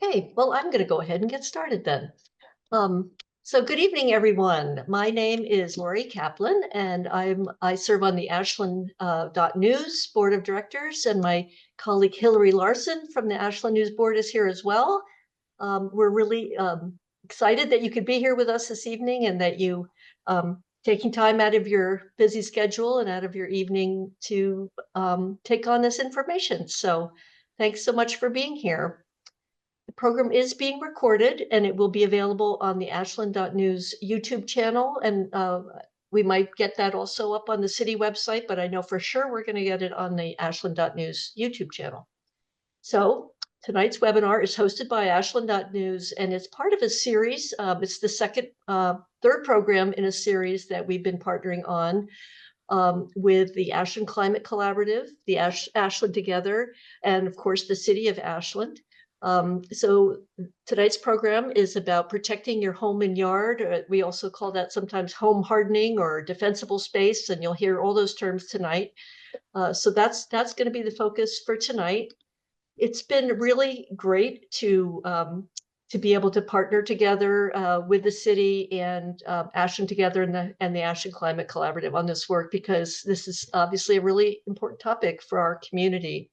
Okay, well, I'm going to go ahead and get started then. Um, so good evening, everyone. My name is Lori Kaplan, and I serve on the Ashland.news board of directors, and my colleague Hillary Larson from the Ashland.news board is here as well. We're really excited that you could be here with us this evening and that you taking time out of your busy schedule and out of your evening to take on this information. So thanks so much for being here. The program is being recorded and it will be available on the Ashland.news YouTube channel. And we might get that also up on the city website, but I know for sure we're going to get it on the Ashland.news YouTube channel. So tonight's webinar is hosted by Ashland.news and it's part of a series. It's the third program in a series that we've been partnering on with the Ashland Climate Collaborative, the Ashland Together, and of course the City of Ashland. So tonight's program is about protecting your home and yard. We also call that sometimes home hardening or defensible space, and you'll hear all those terms tonight. So that's going to be the focus for tonight. It's been really great to be able to partner together with the city and Ashland Together and the Ashland Climate Collaborative on this work, because this is obviously a really important topic for our community.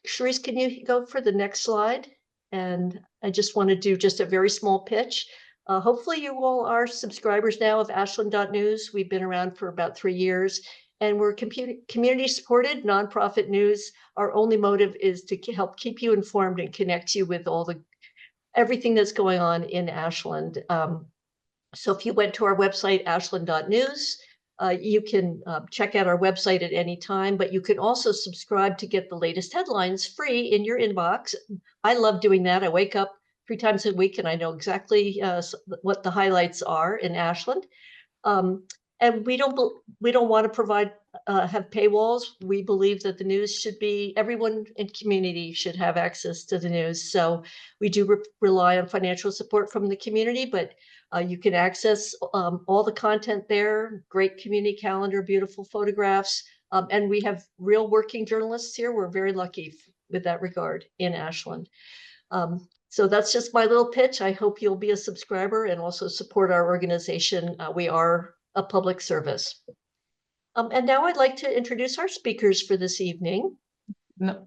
Charisse, can you go for the next slide? And I just want to do just a very small pitch. Hopefully you all are subscribers now of Ashland.news. We've been around for about 3 years and we're community supported nonprofit news. Our only motive is to help keep you informed and connect you with everything that's going on in Ashland. So if you went to our website, Ashland.news, you can check out our website at any time, but you can also subscribe to get the latest headlines free in your inbox. I love doing that. I wake up 3 times a week and I know exactly what the highlights are in Ashland. And we don't want to have paywalls. We believe that the news should be, everyone in community should have access to the news. So we do rely on financial support from the community, but you can access all the content there. Great community calendar, beautiful photographs. And we have real working journalists here. We're very lucky with that regard in Ashland. So that's just my little pitch. I hope you'll be a subscriber and also support our organization. We are a public service. And now I'd like to introduce our speakers for this evening. No.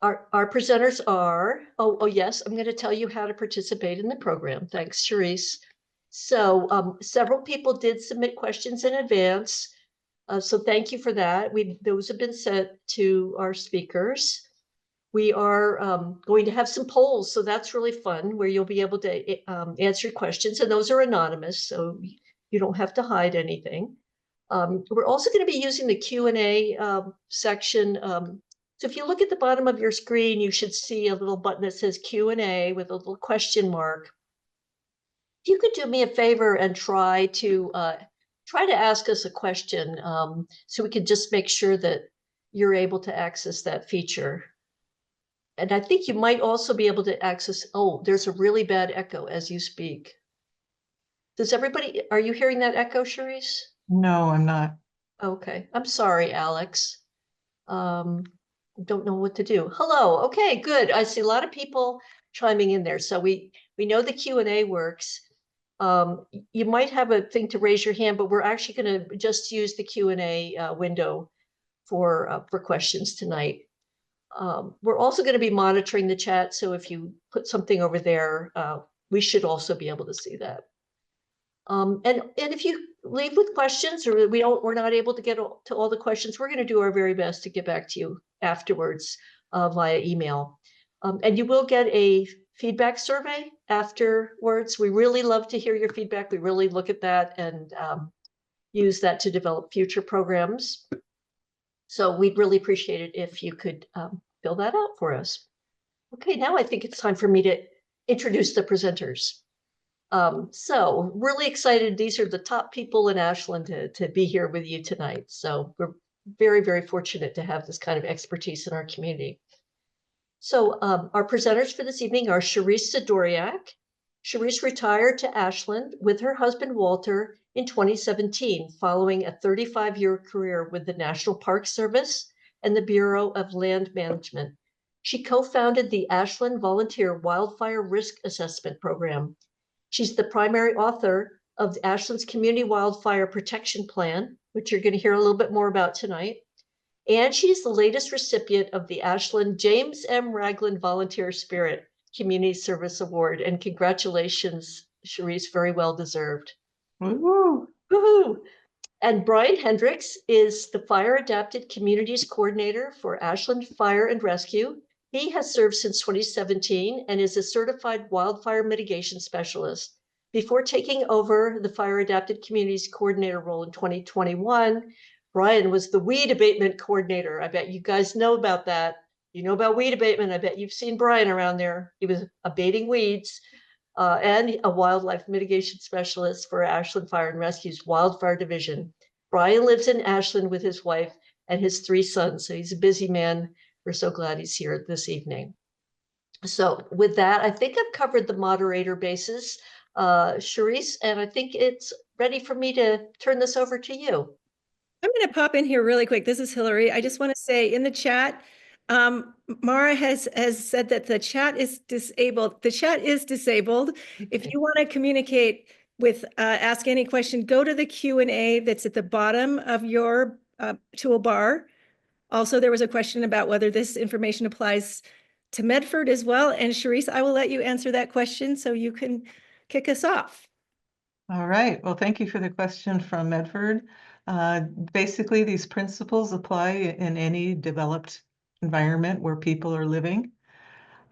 Our presenters are, oh yes, I'm going to tell you how to participate in the program. Thanks, Charisse. So several people did submit questions in advance. So thank you for that. Those have been sent to our speakers. We are going to have some polls, so that's really fun, where you'll be able to answer questions, and those are anonymous, so you don't have to hide anything. We're also going to be using the Q&A section. So if you look at the bottom of your screen, you should see a little button that says Q&A with a little question mark. If you could do me a favor and try to ask us a question, so we can just make sure that you're able to access that feature. And I think you might also be able to access, there's a really bad echo as you speak. Are you hearing that echo, Charisse? No, I'm not. Okay, I'm sorry, Alex. Don't know what to do. Hello, okay, good. I see a lot of people chiming in there. So we know the Q&A works. You might have a thing to raise your hand, but we're actually going to just use the Q&A window for questions tonight. We're also going to be monitoring the chat. So if you put something over there, we should also be able to see that. And if you leave with questions or we're not able to get to all the questions, we're going to do our very best to get back to you afterwards via email. And you will get a feedback survey afterwards. We really love to hear your feedback. We really look at that and use that to develop future programs. So we'd really appreciate it if you could fill that out for us. Okay, now I think it's time for me to introduce the presenters. So really excited. These are the top people in Ashland to be here with you tonight. So we're very, very fortunate to have this kind of expertise in our community. So our presenters for this evening are Charisse Sidoriak. Charisse retired to Ashland with her husband, Walter, in 2017, following a 35-year career with the National Park Service and the Bureau of Land Management. She co-founded the Ashland Volunteer Wildfire Risk Assessment Program. She's the primary author of Ashland's Community Wildfire Protection Plan, which you're going to hear a little bit more about tonight. And she's the latest recipient of the Ashland James M. Ragland Volunteer Spirit Community Service Award. And congratulations, Cherise, very well deserved. Woo-hoo. Woohoo! And Brian Hendricks is the Fire Adapted Communities Coordinator for Ashland Fire and Rescue. He has served since 2017 and is a certified wildfire mitigation specialist. Before taking over the Fire Adapted Communities Coordinator role in 2021, Brian was the weed abatement coordinator. I bet you guys know about that. You know about weed abatement. I bet you've seen Brian around there. He was abating weeds. And a wildlife mitigation specialist for Ashland Fire and Rescue's Wildfire Division. Brian lives in Ashland with his wife and his 3 sons, so he's a busy man. We're so glad he's here this evening. So with that, I think I've covered the moderator basis, Cherise, and I think it's ready for me to turn this over to you. I'm going to pop in here really quick. This is Hillary. I just want to say in the chat, Mara has said that the chat is disabled. The chat is disabled. Okay. If you want to communicate with, ask any question, go to the Q&A that's at the bottom of your toolbar. Also, there was a question about whether this information applies to Medford as well. And Cherise, I will let you answer that question so you can kick us off. All right. Well, thank you for the question from Medford. Basically, these principles apply in any developed environment where people are living.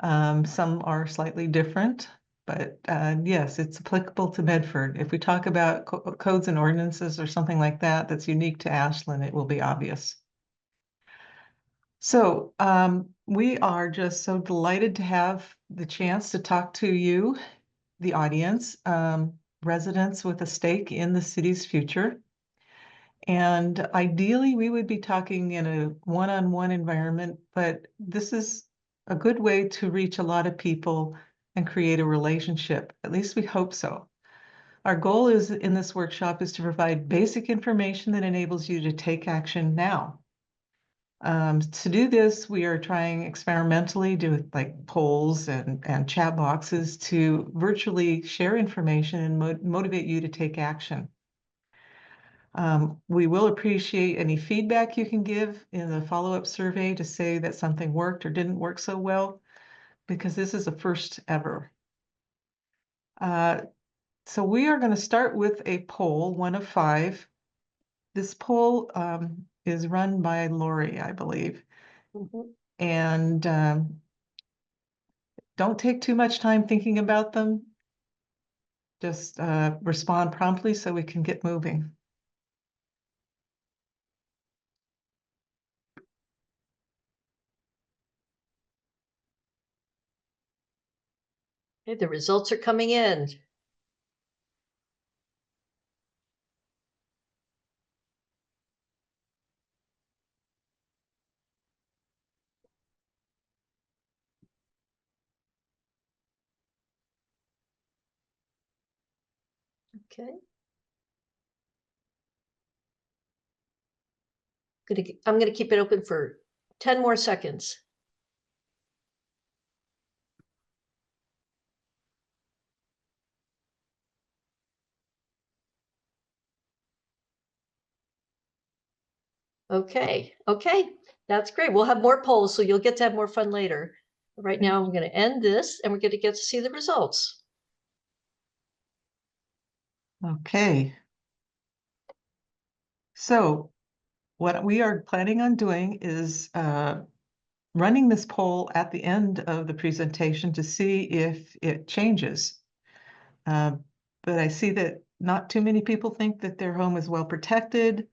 Some are slightly different, but yes, it's applicable to Medford. If we talk about codes and ordinances or something like that that's unique to Ashland, it will be obvious. So we are just so delighted to have the chance to talk to you, the audience, residents with a stake in the city's future. And ideally, we would be talking in a one-on-one environment, but this is a good way to reach a lot of people and create a relationship. At least we hope so. Our goal is in this workshop is to provide basic information that enables you to take action now. To do this, we are trying experimentally to like polls and chat boxes to virtually share information and motivate you to take action. We will appreciate any feedback you can give in the follow-up survey to say that something worked or didn't work so well, because this is a first ever. So we are going to start with a poll, 1 of 5. This poll is run by Lori, I believe. Mm-hmm. And don't take too much time thinking about them. Just respond promptly so we can get moving. Okay, the results are coming in. Okay. I'm going to keep it open for 10 more seconds. Okay, that's great. We'll have more polls, so you'll get to have more fun later. Right now, I'm going to end this, and we're going to get to see the results. Okay. So what we are planning on doing is running this poll at the end of the presentation to see if it changes. But I see that not too many people think that their home is well protected,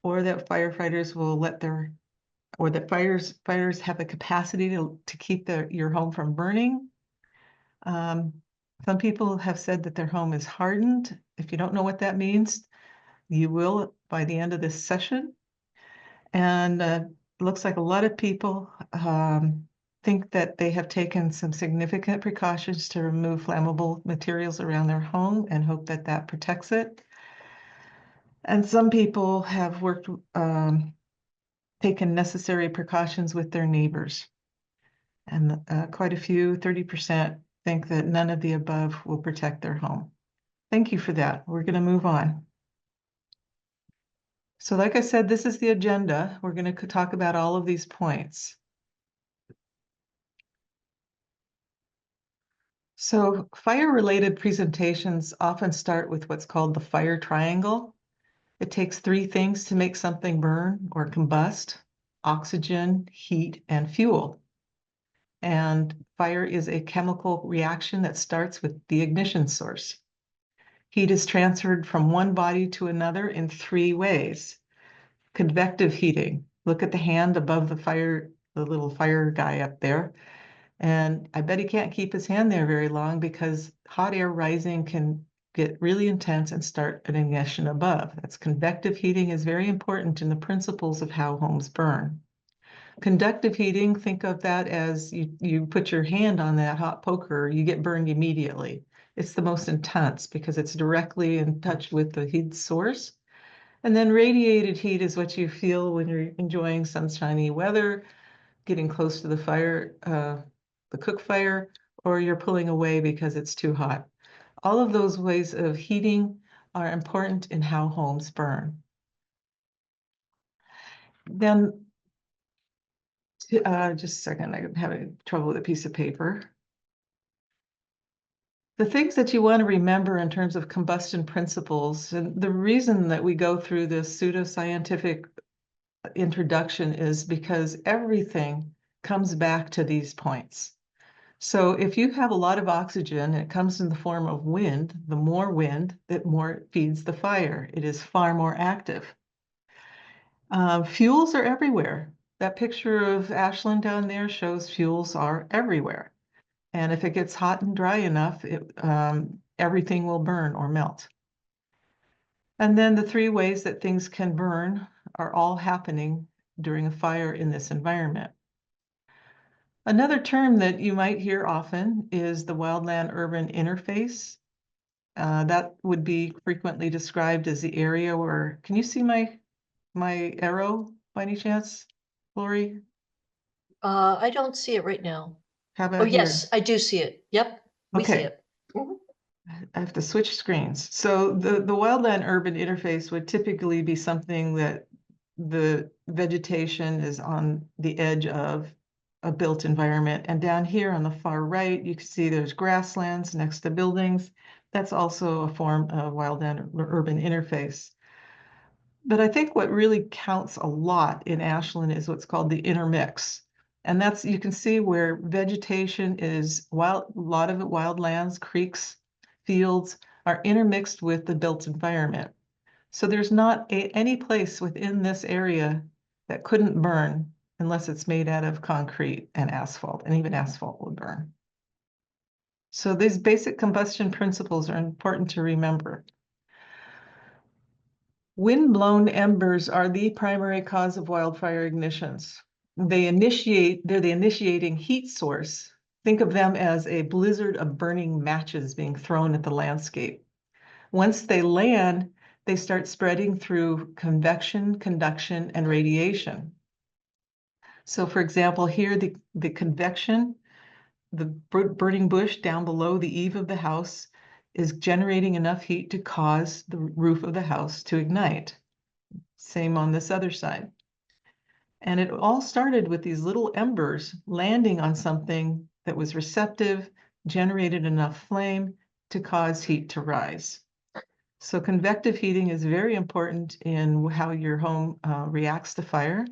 or that firefighters will let their, or that fires have the capacity to keep your home from burning. Some people have said that their home is hardened. If you don't know what that means, you will by the end of this session. And it looks like a lot of people think that they have taken some significant precautions to remove flammable materials around their home and hope that that protects it. And some people have taken necessary precautions with their neighbors. And quite a few, 30%, think that none of the above will protect their home. Thank you for that. We're going to move on. So like I said, this is the agenda. We're going to talk about all of these points. So fire-related presentations often start with what's called the fire triangle. It takes three things to make something burn or combust: oxygen, heat, and fuel. And fire is a chemical reaction that starts with the ignition source. Heat is transferred from one body to another in three ways. Convective heating. Look at the hand above the fire, the little fire guy up there. And I bet he can't keep his hand there very long because hot air rising can get really intense and start an ignition above. That's convective heating is very important in the principles of how homes burn. Conductive heating, think of that as you put your hand on that hot poker, you get burned immediately. It's the most intense because it's directly in touch with the heat source. And then radiated heat is what you feel when you're enjoying sunshiny weather, getting close to the fire, the cook fire, or you're pulling away because it's too hot. All of those ways of heating are important in how homes burn. Then, just a second, I'm having trouble with a piece of paper. The things that you want to remember in terms of combustion principles, and the reason that we go through this pseudoscientific introduction is because everything comes back to these points. So if you have a lot of oxygen and it comes in the form of wind, the more wind, the more it feeds the fire. It is far more active. Fuels are everywhere. That picture of Ashland down there shows fuels are everywhere. And if it gets hot and dry enough, everything will burn or melt. And then the three ways that things can burn are all happening during a fire in this environment. Another term that you might hear often is the wildland-urban interface. That would be frequently described as the area where, can you see my arrow by any chance, Lori? I don't see it right now. How about Oh, here? yes, I do see it. Yep, we see Okay. it. Mhm. I have to switch screens. So the wildland-urban interface would typically be something that the vegetation is on the edge of a built environment. And down here on the far right, you can see there's grasslands next to buildings. That's also a form of wildland-urban interface. But I think what really counts a lot in Ashland is what's called the intermix. And that's, you can see where vegetation is wild, a lot of it wildlands, creeks, fields are intermixed with the built environment. So there's not any place within this area that couldn't burn unless it's made out of concrete and asphalt, and even asphalt would burn. So these basic combustion principles are important to remember. Wind-blown embers are the primary cause of wildfire ignitions. They're the initiating heat source. Think of them as a blizzard of burning matches being thrown at the landscape. Once they land, they start spreading through convection, conduction, and radiation. So for example, here the convection, the burning bush down below the eave of the house is generating enough heat to cause the roof of the house to ignite. Same on this other side. And it all started with these little embers landing on something that was receptive, generated enough flame to cause heat to rise. So convective heating is very important in how your home reacts to fire.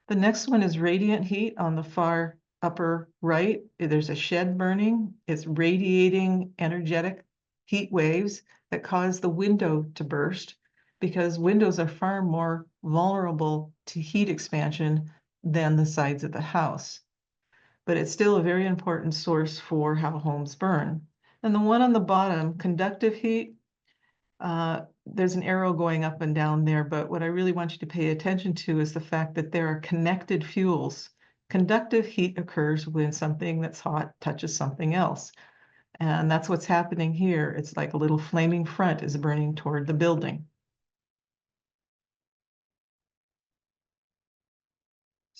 The next one is radiant heat on the far upper right. There's a shed burning. It's radiating energetic heat waves that cause the window to burst because windows are far more vulnerable to heat expansion than the sides of the house. But it's still a very important source for how homes burn. And the one on the bottom, conductive heat, there's an arrow going up and down there, but what I really want you to pay attention to is the fact that there are connected fuels. Conductive heat occurs when something that's hot touches something else. And that's what's happening here. It's like a little flaming front is burning toward the building.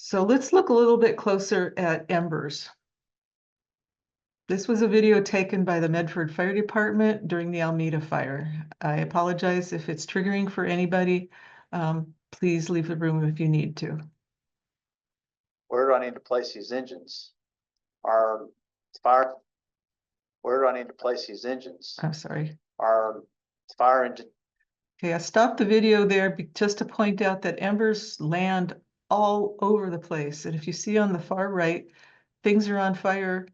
So let's look a little bit closer at embers. This was a video taken by the Medford Fire Department during the Almeda fire. I apologize if it's triggering for anybody. Please leave the room if you need to. Where do I need to place these engines? Our fire, where do I need to place these engines? I'm sorry. Our fire engine, Okay, I stopped the video there just to point out that embers land all over the place. And if you see on the far right, things are on fire,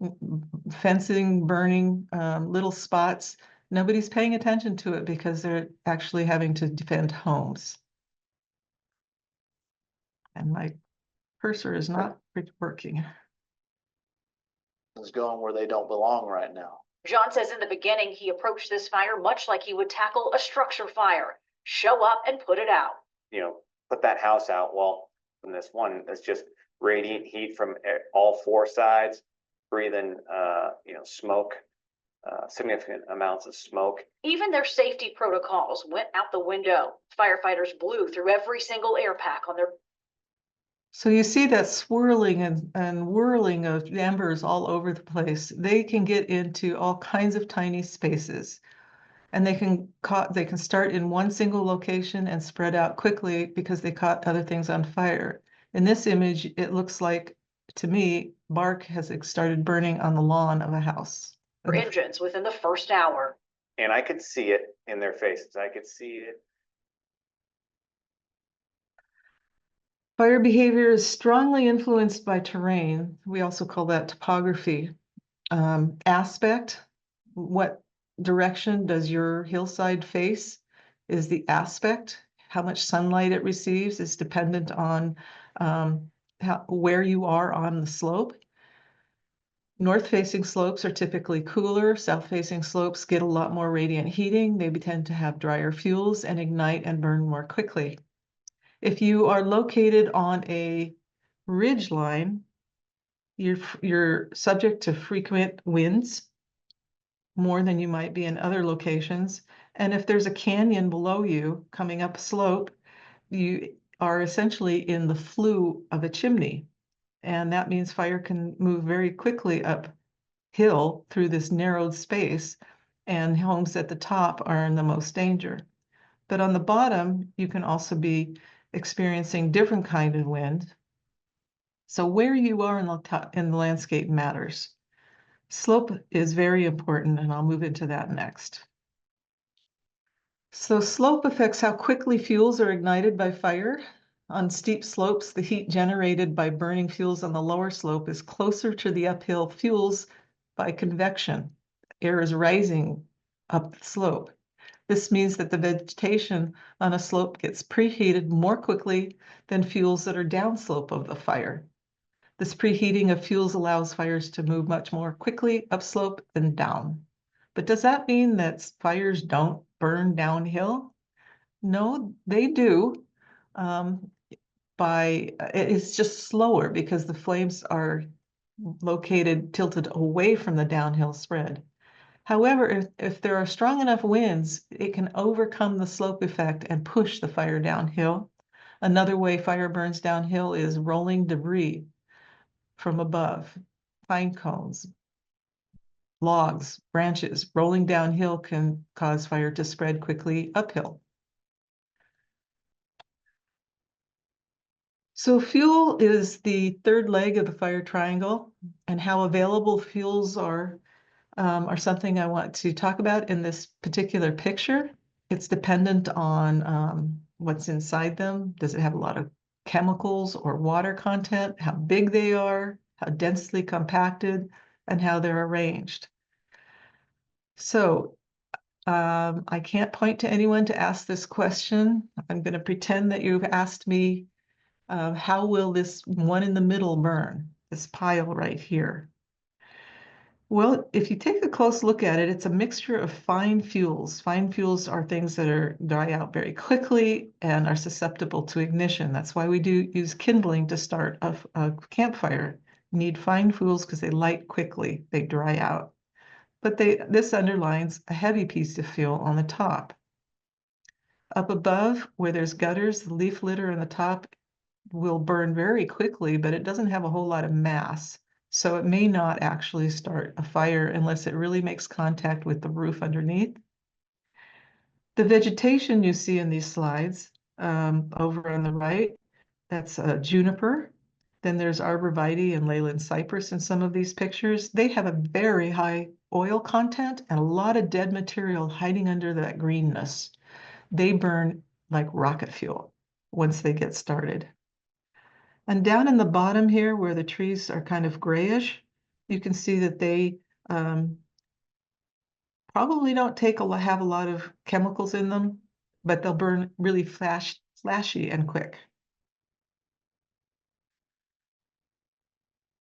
fencing, burning, little spots. Nobody's paying attention to it because they're actually having to defend homes. And my cursor is not working. is going where they don't belong right now. John says in the beginning, he approached this fire much like he would tackle a structure fire. Show up and put it out. You know, put that house out. Well, from this one, it's just radiant heat from all four sides, breathing, smoke, significant amounts of smoke. Even their safety protocols went out the window. Firefighters blew through every single air pack on their. So you see that swirling and whirling of embers all over the place. They can get into all kinds of tiny spaces. And they can start in one single location and spread out quickly because they caught other things on fire. In this image, it looks like, to me, bark has started burning on the lawn of a house. Engines within the first hour. And I could see it in their faces. I could see it. Fire behavior is strongly influenced by terrain. We also call that topography. Aspect, what direction does your hillside face is the aspect. How much sunlight it receives is dependent on where you are on the slope. North-facing slopes are typically cooler. South-facing slopes get a lot more radiant heating. They tend to have drier fuels and ignite and burn more quickly. If you are located on a ridge line, you're subject to frequent winds, more than you might be in other locations. And if there's a canyon below you coming up a slope, you are essentially in the flue of a chimney. And that means fire can move very quickly uphill through this narrowed space, and homes at the top are in the most danger. But on the bottom, you can also be experiencing different kind of wind. So where you are in the landscape matters. Slope is very important, and I'll move into that next. So slope affects how quickly fuels are ignited by fire. On steep slopes, the heat generated by burning fuels on the lower slope is closer to the uphill fuels by convection. Air is rising up the slope. This means that the vegetation on a slope gets preheated more quickly than fuels that are downslope of the fire. This preheating of fuels allows fires to move much more quickly upslope than down. But does that mean that fires don't burn downhill? No, they do. It's just slower because the flames are tilted away from the downhill spread. However, if there are strong enough winds, it can overcome the slope effect and push the fire downhill. Another way fire burns downhill is rolling debris from above. Pine cones, logs, branches rolling downhill can cause fire to spread quickly uphill. So fuel is the third leg of the fire triangle, and how available fuels are something I want to talk about in this particular picture. It's dependent on what's inside them. Does it have a lot of chemicals or water content, how big they are, how densely compacted, and how they're arranged. So I can't point to anyone to ask this question. I'm going to pretend that you've asked me, how will this one in the middle burn, this pile right here? Well, if you take a close look at it, it's a mixture of fine fuels. Fine fuels are things that dry out very quickly and are susceptible to ignition. That's why we do use kindling to start a campfire. You need fine fuels because they light quickly, they dry out. But this underlines a heavy piece of fuel on the top. Up above, where there's gutters, the leaf litter on the top, will burn very quickly, but it doesn't have a whole lot of mass. So it may not actually start a fire unless it really makes contact with the roof underneath. The vegetation you see in these slides over on the right, that's juniper. Then there's arborvitae and leyland cypress in some of these pictures. They have a very high oil content and a lot of dead material hiding under that greenness. They burn like rocket fuel once they get started. And down in the bottom here where the trees are kind of grayish, you can see that they probably don't have a lot of chemicals in them, but they'll burn really flashy and quick.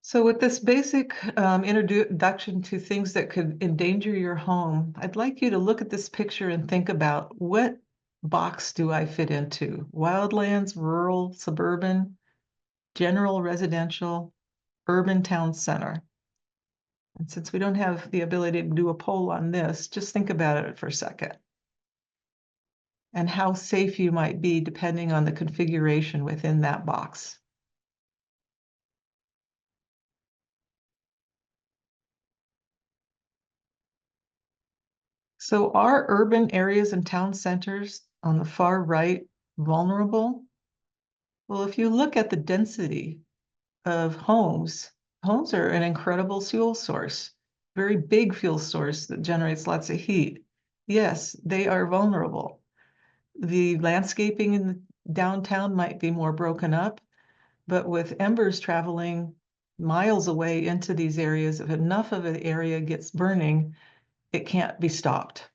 So with this basic introduction to things that could endanger your home, I'd like you to look at this picture and think about, what box do I fit into? Wildlands, rural, suburban, general residential, urban town center. And since we don't have the ability to do a poll on this, just think about it for a second. And how safe you might be depending on the configuration within that box. So are urban areas and town centers on the far right vulnerable? Well, if you look at the density of homes, homes are an incredible fuel source, very big fuel source that generates lots of heat. Yes, they are vulnerable. The landscaping in the downtown might be more broken up, but with embers traveling miles away into these areas, if enough of an area gets burning, it can't be stopped.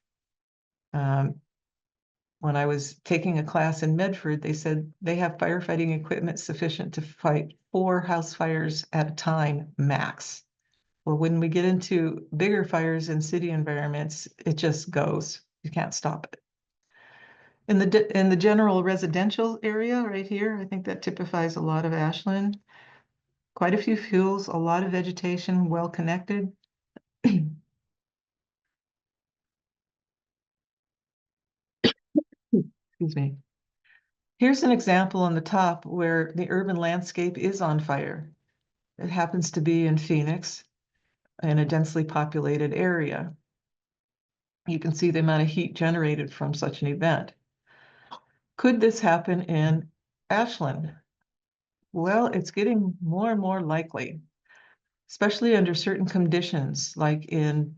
When I was taking a class in Medford, they said they have firefighting equipment sufficient to fight 4 house fires at a time, max. Well, when we get into bigger fires in city environments, it just goes. You can't stop it. In the general residential area right here, I think that typifies a lot of Ashland. Quite a few fuels, a lot of vegetation, well connected. Excuse me. Here's an example on the top where the urban landscape is on fire. It happens to be in Phoenix, in a densely populated area. You can see the amount of heat generated from such an event. Could this happen in Ashland? Well, it's getting more and more likely, especially under certain conditions, like in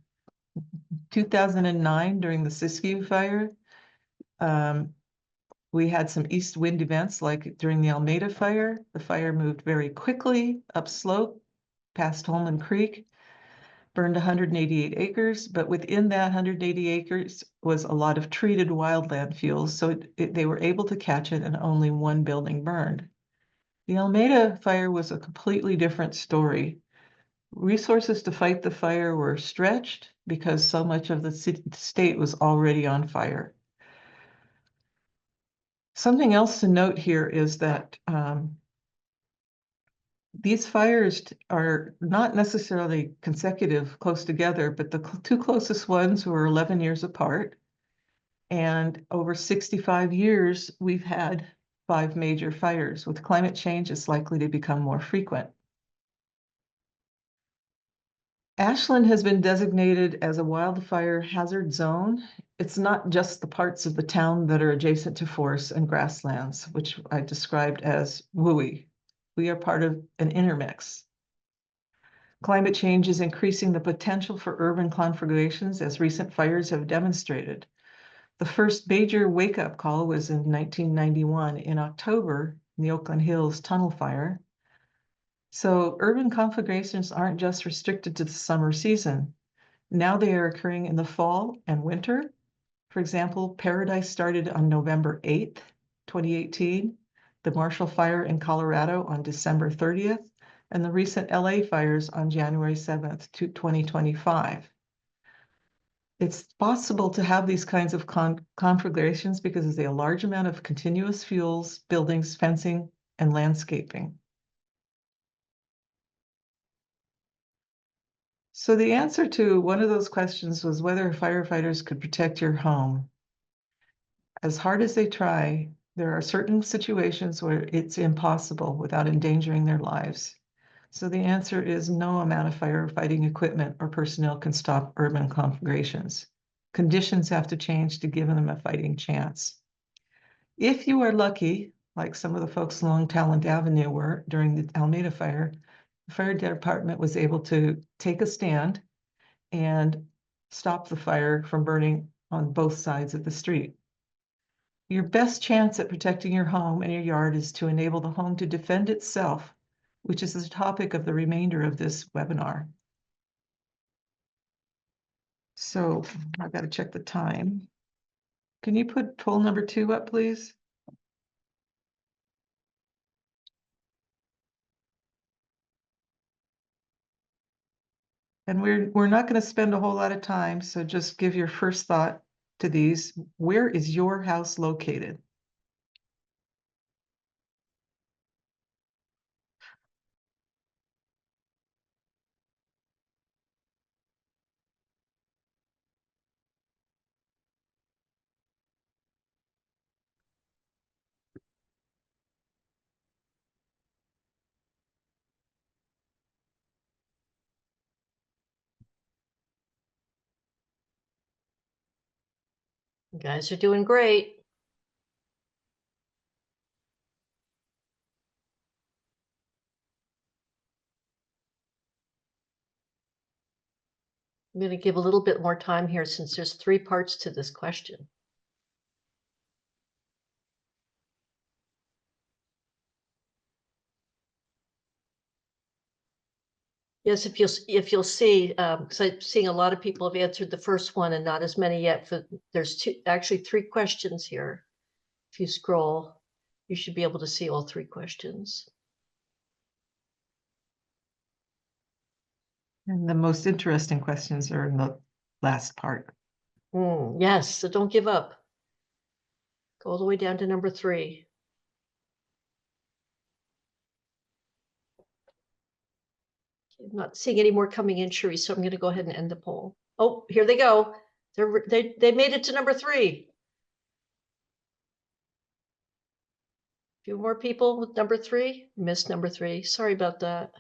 2009 during the Siskiyou fire. We had some east wind events, like during the Almeda fire. The fire moved very quickly upslope past Holman Creek, burned 188 acres, but within that 180 acres was a lot of treated wildland fuels, so they were able to catch it and only 1 building burned. The Almeda fire was a completely different story. Resources to fight the fire were stretched because so much of the state was already on fire. Something else to note here is that these fires are not necessarily consecutive, close together, but the 2 closest ones were 11 years apart. And over 65 years, we've had 5 major fires. With climate change, it's likely to become more frequent. Ashland has been designated as a wildfire hazard zone. It's not just the parts of the town that are adjacent to forests and grasslands, which I described as WUI. We are part of an intermix. Climate change is increasing the potential for urban conflagrations, as recent fires have demonstrated. The first major wake-up call was in 1991 in October, in the Oakland Hills tunnel fire. So urban conflagrations aren't just restricted to the summer season. Now they are occurring in the fall and winter. For example, Paradise started on November 8th, 2018, the Marshall Fire in Colorado on December 30th, and the recent LA fires on January 7th, 2025. It's possible to have these kinds of conflagrations because there's a large amount of continuous fuels, buildings, fencing, and landscaping. So the answer to one of those questions was whether firefighters could protect your home. As hard as they try, There are certain situations where it's impossible without endangering their lives. So the answer is no amount of firefighting equipment or personnel can stop urban conflagrations. Conditions have to change to give them a fighting chance. If you are lucky, like some of the folks along Talent Avenue were during the Almeda fire, the fire department was able to take a stand and stop the fire from burning on both sides of the street. Your best chance at protecting your home and your yard is to enable the home to defend itself, which is the topic of the remainder of this webinar. So I've got to check the time. Can you put poll number 2 up, please? And we're not going to spend a whole lot of time, so just give your first thought to these. Where is your house located? You guys are doing great. I'm going to give a little bit more time here since there's 3 parts to this question. Yes, if you'll see, because I'm seeing a lot of people have answered the first one and not as many yet. There's actually 3 questions here. If you scroll, you should be able to see all 3 questions. And the most interesting questions are in the last part. Yes, so don't give up. Go all the way down to number 3. I'm not seeing any more coming in, Cherie, so I'm going to go ahead and end the poll. Oh, here they go. They made it to number 3. Few more people with number 3. Missed number 3. Sorry about that.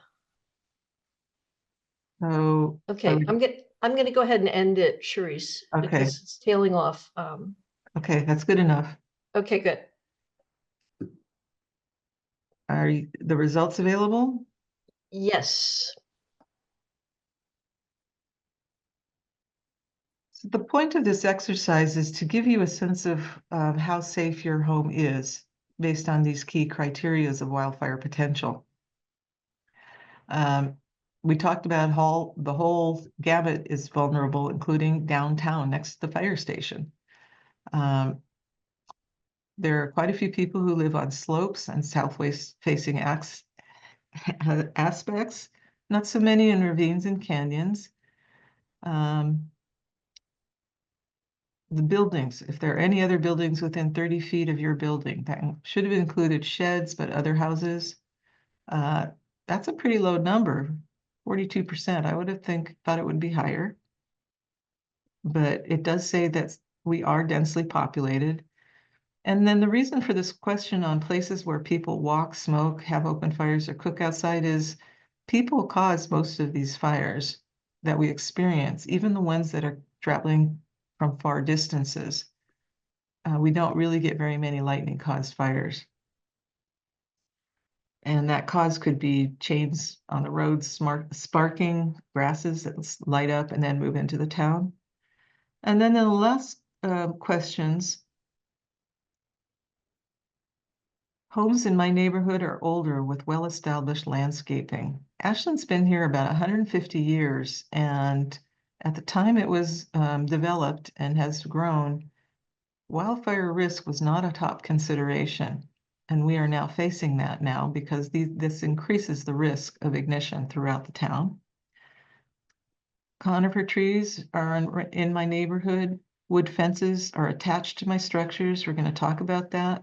So Okay, I'm gonna go ahead and end it, Cherise, Okay. because it's tailing off. Okay, that's good enough. Okay, good. Are the results available? Yes. So the point of this exercise is to give you a sense of how safe your home is based on these key criteria of wildfire potential. We talked about the whole gamut is vulnerable, including downtown next to the fire station. There are quite a few people who live on slopes and southwest facing aspects, not so many in ravines and canyons. The buildings, if there are any other buildings within 30 feet of your building, that should have included sheds, but other houses, that's a pretty low number, 42%. I would have thought it would be higher. But it does say that we are densely populated. And then the reason for this question on places where people walk, smoke, have open fires, or cook outside is people cause most of these fires that we experience, even the ones that are traveling from far distances. We don't really get very many lightning-caused fires. And that cause could be chains on the roads, sparking, grasses that light up and then move into the town. And then in the last questions, homes in my neighborhood are older with well-established landscaping. Ashland's been here about 150 years, and at the time it was developed and has grown, wildfire risk was not a top consideration. And we are now facing that now because this increases the risk of ignition throughout the town. Conifer trees are in my neighborhood. Wood fences are attached to my structures. We're going to talk about that.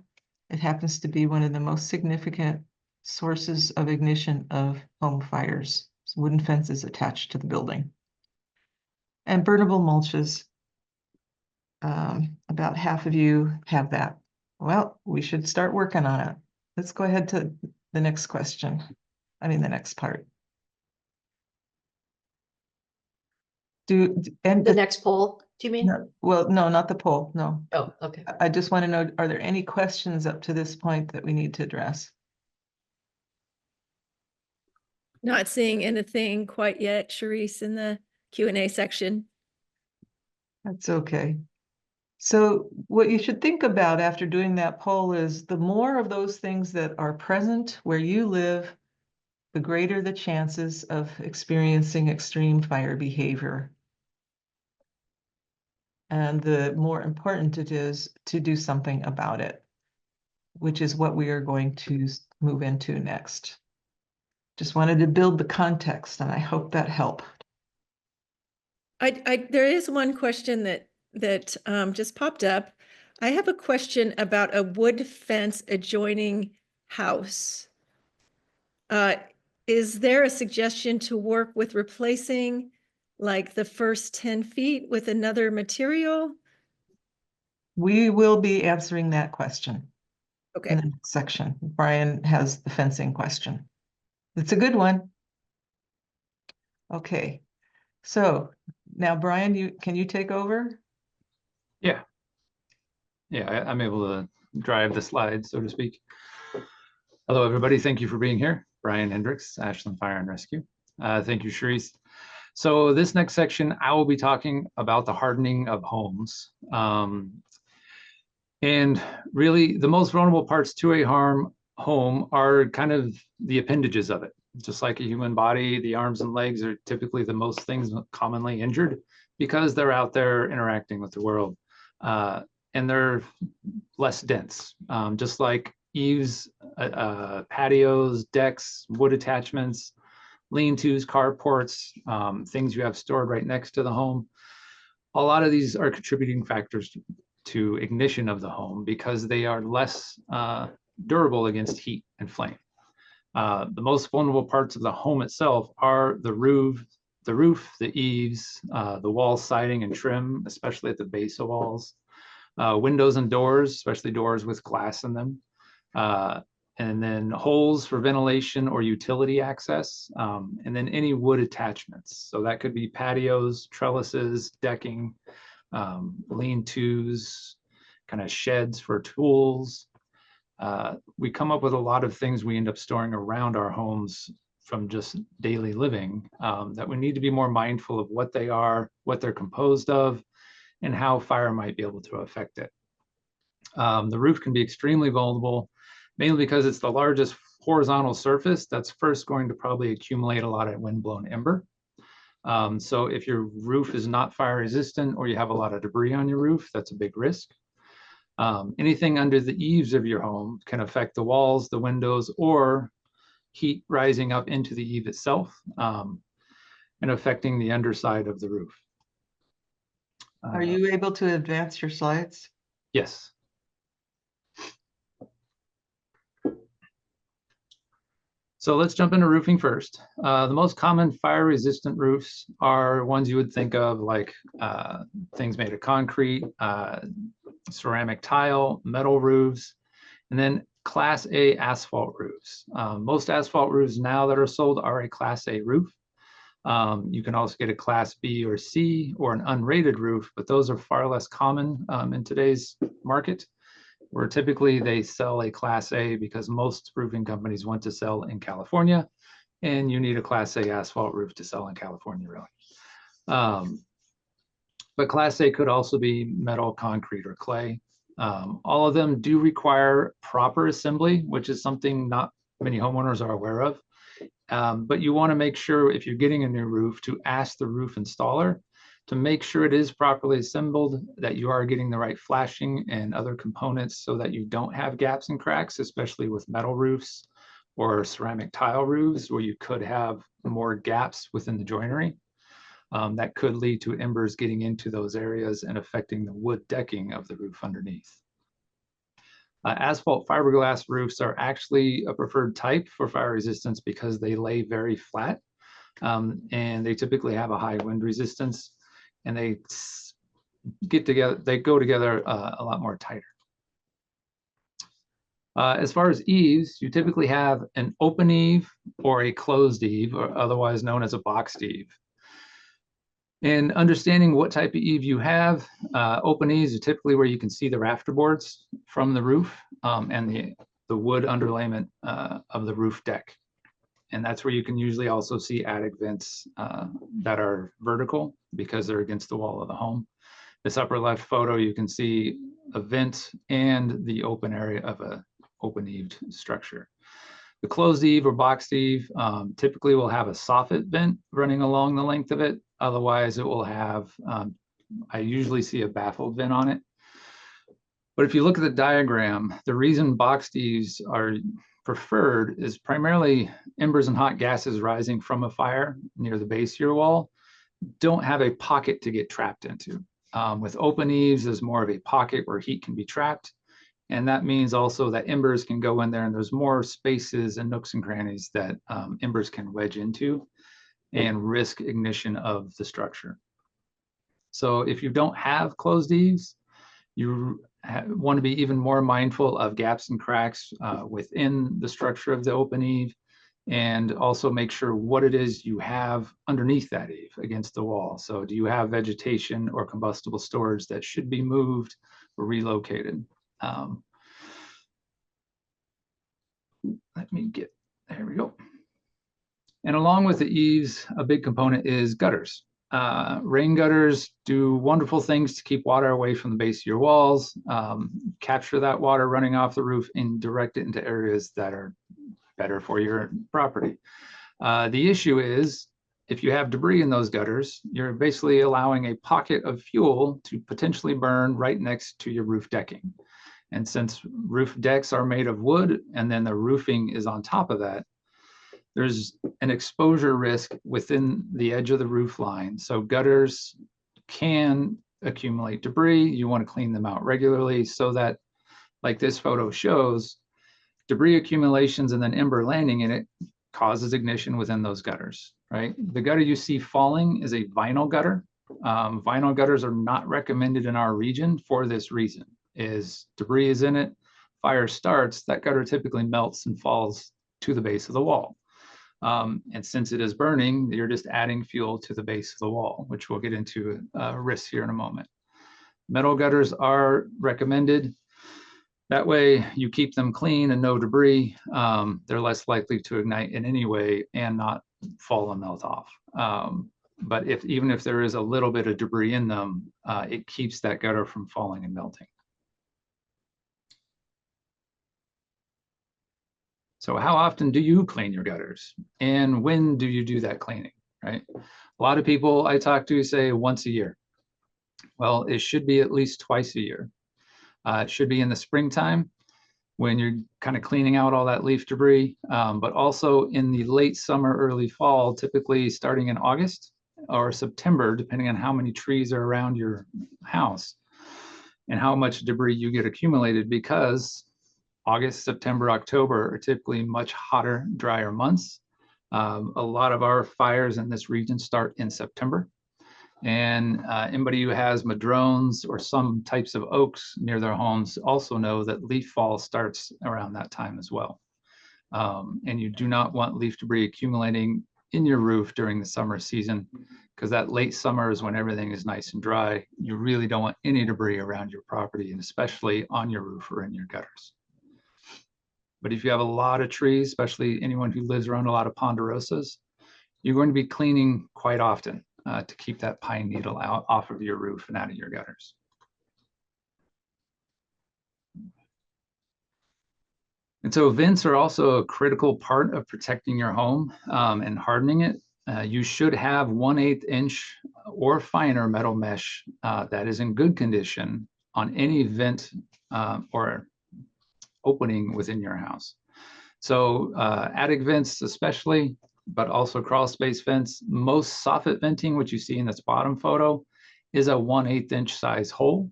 It happens to be one of the most significant sources of ignition of home fires. So wooden fences attached to the building. And burnable mulches. About half of you have that Well, we should start working on it. Let's go ahead to the next question. I mean, the next part. And The next poll, do you mean? no, well, no, not the poll, no. Oh, okay. I just want to know, are there any questions up to this point that we need to address? Not seeing anything quite yet, Sharice, in the Q&A section. That's okay. So what you should think about after doing that poll is the more of those things that are present where you live, the greater the chances of experiencing extreme fire behavior. And the more important it is to do something about it, which is what we are going to move into next. Just wanted to build the context, and I hope that helped. There is one question that just popped up. I have a question about a wood fence adjoining house. Is there a suggestion to work with replacing like the first 10 feet with another material? We will be answering that question in Okay. the next section. Brian has the fencing question. It's a good one. Okay, so now Brian, can you take over? Yeah. Yeah, I'm able to drive the slides, so to speak. Hello, everybody. Thank you for being here. Brian Hendricks, Ashland Fire and Rescue. Thank you, Sharice. So this next section, I will be talking about the hardening of homes. And really, the most vulnerable parts to a home are kind of the appendages of it. Just like a human body, the arms and legs are typically the most things commonly injured because they're out there interacting with the world. And they're less dense, just like eaves, patios, decks, wood attachments, lean-tos, carports, things you have stored right next to the home. A lot of these are contributing factors to ignition of the home because they are less durable against heat and flame. The most vulnerable parts of the home itself are the roof, the eaves, the wall siding and trim, especially at the base of walls, windows and doors, especially doors with glass in them, and then holes for ventilation or utility access, and then any wood attachments. So that could be patios, trellises, decking, lean-tos, kind of sheds for tools. We come up with a lot of things we end up storing around our homes from just daily living that we need to be more mindful of what they are, what they're composed of, and how fire might be able to affect it. The roof can be extremely vulnerable, mainly because it's the largest horizontal surface that's first going to probably accumulate a lot of windblown ember. So if your roof is not fire resistant or you have a lot of debris on your roof, that's a big risk. Anything under the eaves of your home can affect the walls, the windows, or heat rising up into the eave itself and affecting the underside of the roof. Are you able to advance your slides? Yes. So let's jump into roofing first. The most common fire resistant roofs are ones you would think of like things made of concrete, ceramic tile, metal roofs, and then Class A asphalt roofs. Most asphalt roofs now that are sold are a Class A roof. You can also get a Class B or C or an unrated roof, but those are far less common in today's market, where typically they sell a Class A because most roofing companies want to sell in California, and you need a Class A asphalt roof to sell in California, really. But Class A could also be metal, concrete, or clay. All of them do require proper assembly, which is something not many homeowners are aware of. But you want to make sure if you're getting a new roof to ask the roof installer to make sure it is properly assembled, that you are getting the right flashing and other components so that you don't have gaps and cracks, especially with metal roofs or ceramic tile roofs where you could have more gaps within the joinery. That could lead to embers getting into those areas and affecting the wood decking of the roof underneath. Asphalt fiberglass roofs are actually a preferred type for fire resistance because they lay very flat and they typically have a high wind resistance, and they go together a lot more tighter. As far as eaves, you typically have an open eave or a closed eave, or otherwise known as a boxed eave. And understanding what type of eave you have, open eaves are typically where you can see the rafter boards from the roof and the wood underlayment of the roof deck. And that's where you can usually also see attic vents that are vertical because they're against the wall of the home. This upper left photo, you can see a vent and the open area of a open eaved structure. The closed eave or boxed eave typically will have a soffit vent running along the length of it. Otherwise, it will have, I usually see a baffled vent on it. But if you look at the diagram, the reason boxed eaves are preferred is primarily embers and hot gases rising from a fire near the base of your wall don't have a pocket to get trapped into. With open eaves, there's more of a pocket where heat can be trapped. And that means also that embers can go in there and there's more spaces and nooks and crannies that embers can wedge into and risk ignition of the structure. So if you don't have closed eaves, you want to be even more mindful of gaps and cracks within the structure of the open eave, and also make sure what it is you have underneath that eave against the wall. So do you have vegetation or combustible storage that should be moved or relocated? There we go. And along with the eaves, a big component is gutters. Rain gutters do wonderful things to keep water away from the base of your walls, capture that water running off the roof and direct it into areas that are better for your property. The issue is, if you have debris in those gutters, you're basically allowing a pocket of fuel to potentially burn right next to your roof decking. And since roof decks are made of wood and then the roofing is on top of that, there's an exposure risk within the edge of the roof line. So gutters can accumulate debris. You want to clean them out regularly so that, like this photo shows, debris accumulations and then ember landing in it causes ignition within those gutters, right? The gutter you see falling is a vinyl gutter. Vinyl gutters are not recommended in our region for this reason. Is debris is in it, fire starts, that gutter typically melts and falls to the base of the wall. And since it is burning, you're just adding fuel to the base of the wall, which we'll get into risks here in a moment. Metal gutters are recommended. That way you keep them clean and no debris. They're less likely to ignite in any way and not fall and melt off. But even if there is a little bit of debris in them, it keeps that gutter from falling and melting. So how often do you clean your gutters? And when do you do that cleaning, right? A lot of people I talk to say once a year. Well, it should be at least twice a year. It should be in the springtime when you're kind of cleaning out all that leaf debris, but also in the late summer, early fall, typically starting in August or September, depending on how many trees are around your house and how much debris you get accumulated, because August, September, October are typically much hotter, drier months. A lot of our fires in this region start in September. And anybody who has madrones or some types of oaks near their homes also know that leaf fall starts around that time as well. And you do not want leaf debris accumulating in your roof during the summer season, because that late summer is when everything is nice and dry. You really don't want any debris around your property, and especially on your roof or in your gutters. But if you have a lot of trees, especially anyone who lives around a lot of ponderosas, you're going to be cleaning quite often to keep that pine needle out off of your roof and out of your gutters. And so vents are also a critical part of protecting your home and hardening it. You should have 1/8 inch or finer metal mesh that is in good condition on any vent or opening within your house. So attic vents especially, but also crawl space vents. Most soffit venting, which you see in this bottom photo, is a 1/8 inch size hole.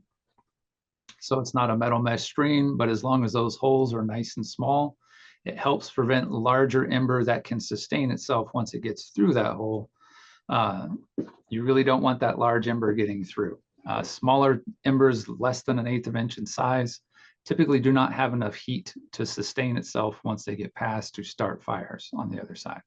So it's not a metal mesh screen, but as long as those holes are nice and small, it helps prevent larger ember that can sustain itself once it gets through that hole. You really don't want that large ember getting through. Smaller embers, less than 1/8 of an inch in size, typically do not have enough heat to sustain itself once they get past to start fires on the other side.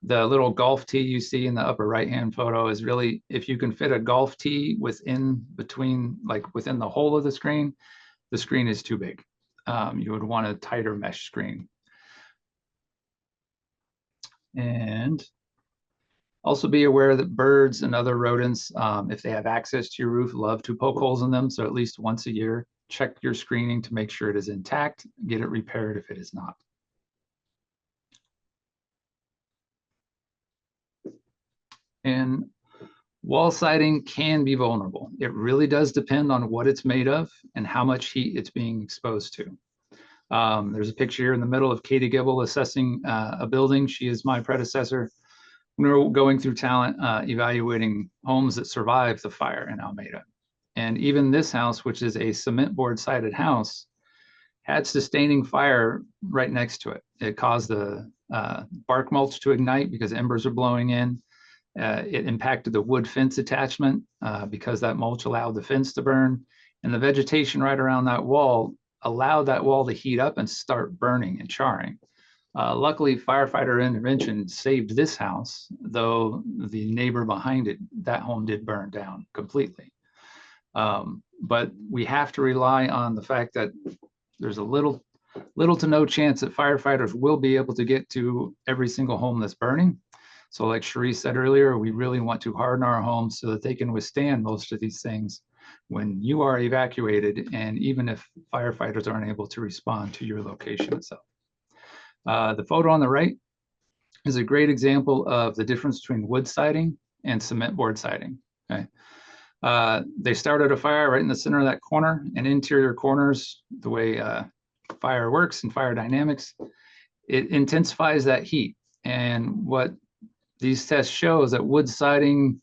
The little golf tee you see in the upper right-hand photo is really, if you can fit a golf tee within the hole of the screen is too big. You would want a tighter mesh screen. And also be aware that birds and other rodents, if they have access to your roof, love to poke holes in them. So at least once a year, check your screening to make sure it is intact, get it repaired if it is not. And wall siding can be vulnerable. It really does depend on what it's made of and how much heat it's being exposed to. There's a picture here in the middle of Katie Gibble assessing a building. She is my predecessor. We're going through talent, evaluating homes that survived the fire in Almeda. And even this house, which is a cement board sided house, had sustaining fire right next to it. It caused the bark mulch to ignite because embers are blowing in. It impacted the wood fence attachment because that mulch allowed the fence to burn. And the vegetation right around that wall allowed that wall to heat up and start burning and charring. Luckily, firefighter intervention saved this house, though the neighbor behind it, that home did burn down completely. But we have to rely on the fact that there's a little to no chance that firefighters will be able to get to every single home that's burning. So like Cherie said earlier, we really want to harden our homes so that they can withstand most of these things when you are evacuated, and even if firefighters aren't able to respond to your location itself. The photo on the right is a great example of the difference between wood siding and cement board siding. Okay. They started a fire right in the center of that corner, and interior corners, the way fire works and fire dynamics, it intensifies that heat. And what these tests show is that wood siding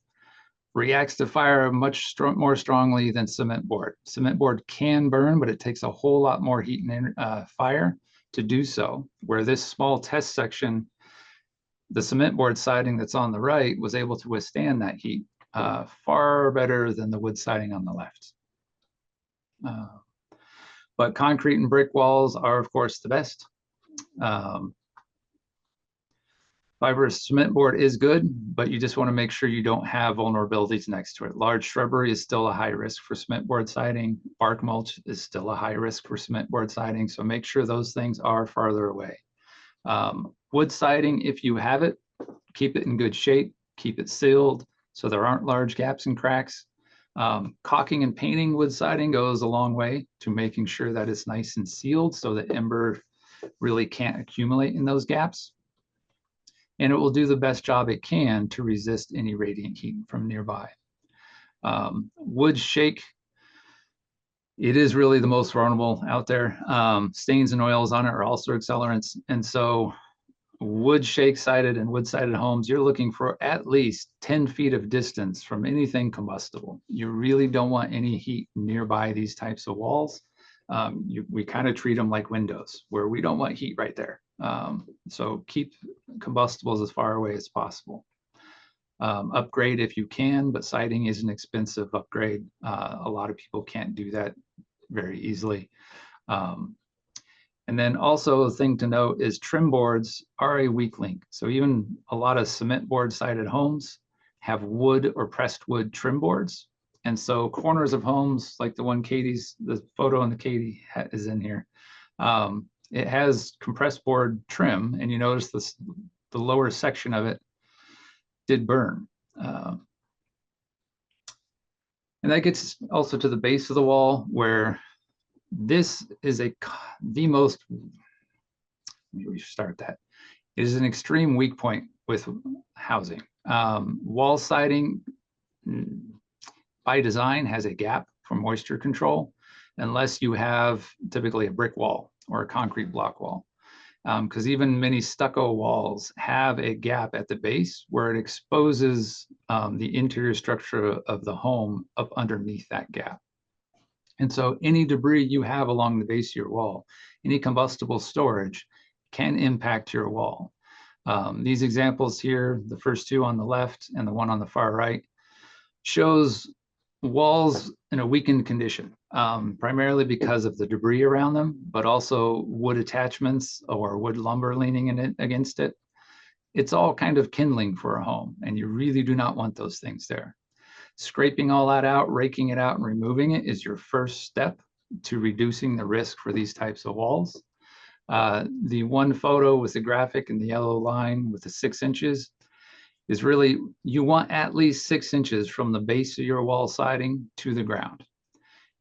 reacts to fire much more strongly than cement board. Cement board can burn, but it takes a whole lot more heat and fire to do so. Where this small test section, the cement board siding that's on the right was able to withstand that heat far better than the wood siding on the left. But concrete and brick walls are, of course, the best. Fibrous cement board is good, but you just want to make sure you don't have vulnerabilities next to it. Large shrubbery is still a high risk for cement board siding. Bark mulch is still a high risk for cement board siding. So make sure those things are farther away. Wood siding, if you have it, keep it in good shape, keep it sealed so there aren't large gaps and cracks. Caulking and painting wood siding goes a long way to making sure that it's nice and sealed so that ember really can't accumulate in those gaps. And it will do the best job it can to resist any radiant heat from nearby. Wood shake, it is really the most vulnerable out there. Stains and oils on it are also accelerants. And so wood shake sided and wood sided homes, you're looking for at least 10 feet of distance from anything combustible. You really don't want any heat nearby these types of walls. We kind of treat them like windows where we don't want heat right there. So keep combustibles as far away as possible. Upgrade if you can, but siding is an expensive upgrade. A lot of people can't do that very easily. And then also a thing to note is trim boards are a weak link. So even a lot of cement board sided homes have wood or pressed wood trim boards. And so corners of homes like the photo in the Katie is in here. It has compressed board trim, and you notice the lower section of it did burn. And that gets also to the base of the wall, where this is the most, maybe we should start that. It is an extreme weak point with housing. Wall siding by design has a gap for moisture control, unless you have typically a brick wall or a concrete block wall. Because even many stucco walls have a gap at the base where it exposes the interior structure of the home up underneath that gap. And so any debris you have along the base of your wall, any combustible storage can impact your wall. These examples here, the first two on the left and the one on the far right, shows walls in a weakened condition, primarily because of the debris around them, but also wood attachments or wood lumber leaning in it against it. It's all kind of kindling for a home, and you really do not want those things there. Scraping all that out, raking it out, and removing it is your first step to reducing the risk for these types of walls. The one photo with the graphic and the yellow line with the 6 inches is really, you want at least 6 inches from the base of your wall siding to the ground.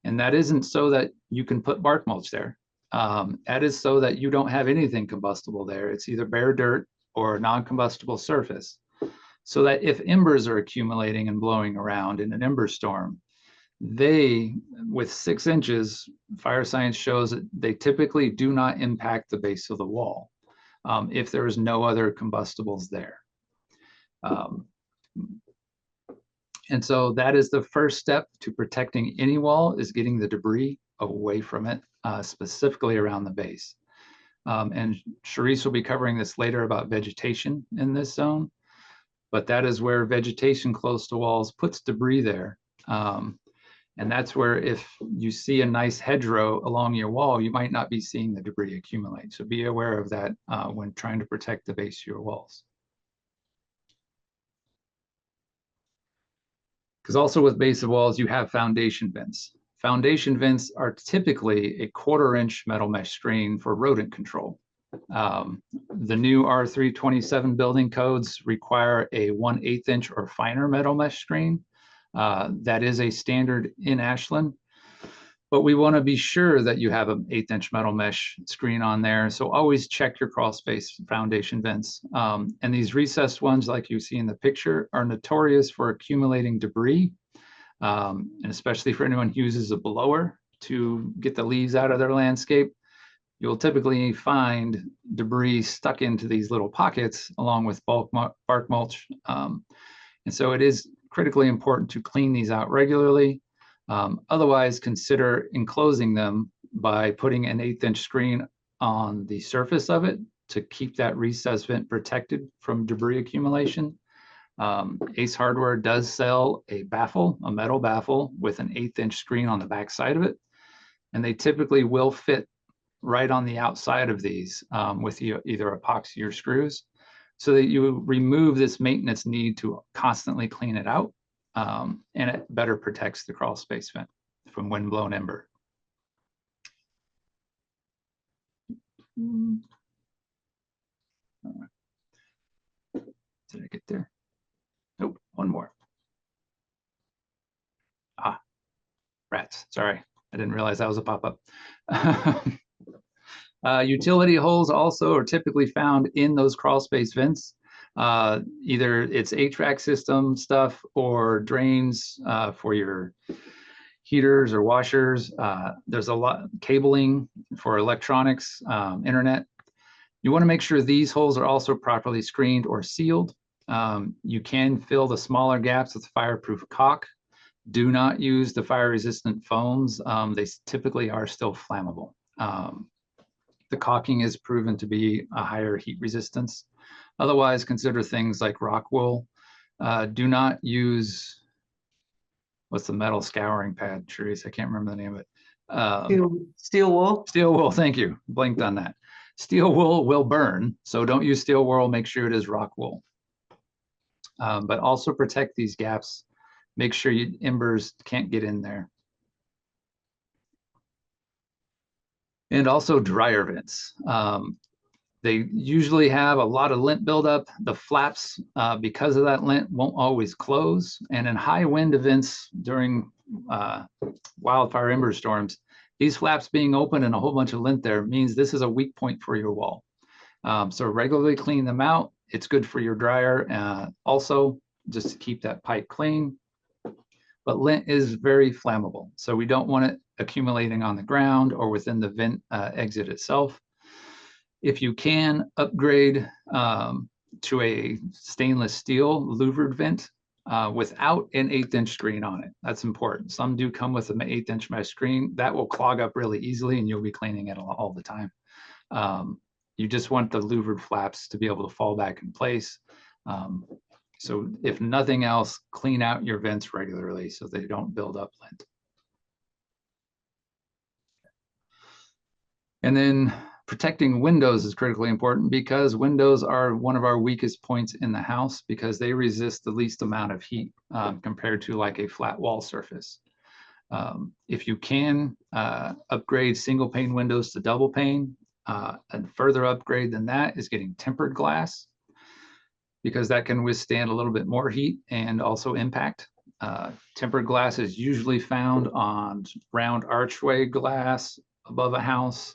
And that isn't so that you can put bark mulch there. That is so that you don't have anything combustible there. It's either bare dirt or a non-combustible surface. So that if embers are accumulating and blowing around in an ember storm, they, with 6 inches, fire science shows that they typically do not impact the base of the wall if there is no other combustibles there. And so that is the first step to protecting any wall, is getting the debris away from it, specifically around the base. And Charisse will be covering this later about vegetation in this zone, but that is where vegetation close to walls puts debris there. And that's where if you see a nice hedgerow along your wall, you might not be seeing the debris accumulate. So be aware of that when trying to protect the base of your walls. Because also with base of walls, you have foundation vents. Foundation vents are typically a 1/4 inch metal mesh screen for rodent control. The new R327 building codes require a 1/8 inch or finer metal mesh screen. That is a standard in Ashland, but we want to be sure that you have an 1/8 inch metal mesh screen on there. So always check your crawl space foundation vents. And these recessed ones, like you see in the picture, are notorious for accumulating debris. And especially for anyone who uses a blower to get the leaves out of their landscape, you'll typically find debris stuck into these little pockets along with bark mulch. And so it is critically important to clean these out regularly. Otherwise, consider enclosing them by putting an 1/8 inch screen on the surface of it to keep that recess vent protected from debris accumulation. Ace Hardware does sell a baffle, a metal baffle with an 1/8 inch screen on the back side of it. And they typically will fit right on the outside of these with either epoxy or screws, so that you remove this maintenance need to constantly clean it out. And it better protects the crawl space vent from windblown ember. All right. Did I get there? Nope, one more. Rats, sorry. I didn't realize that was a pop-up. Utility holes also are typically found in those crawl space vents. Either it's HVAC system stuff or drains for your heaters or washers. There's a lot cabling for electronics, internet. You want to make sure these holes are also properly screened or sealed. You can fill the smaller gaps with fireproof caulk. Do not use the fire-resistant foams. They typically are still flammable. The caulking is proven to be a higher heat resistance. Otherwise, consider things like rock wool. Do not use, what's the metal scouring pad, Charisse? I can't remember the name of it. Steel wool. Steel wool, thank you. Blinked on that. Steel wool will burn, so don't use steel wool. Make sure it is rock wool. But also protect these gaps. Make sure embers can't get in there. And also dryer vents. They usually have a lot of lint buildup. The flaps, because of that lint, won't always close. And in high wind events during wildfire ember storms, these flaps being open and a whole bunch of lint there means this is a weak point for your wall. So regularly clean them out. It's good for your dryer. Also, just to keep that pipe clean. But lint is very flammable, so we don't want it accumulating on the ground or within the vent exit itself. If you can, upgrade to a stainless steel louvered vent without an 1/8 inch screen on it. That's important. Some do come with an 1/8 inch mesh screen. That will clog up really easily and you'll be cleaning it all the time. You just want the louvered flaps to be able to fall back in place. So if nothing else, clean out your vents regularly so they don't build up lint. And then protecting windows is critically important because windows are one of our weakest points in the house because they resist the least amount of heat compared to like a flat wall surface. If you can upgrade single pane windows to double pane, and further upgrade than that is getting tempered glass because that can withstand a little bit more heat and also impact. Tempered glass is usually found on round archway glass above a house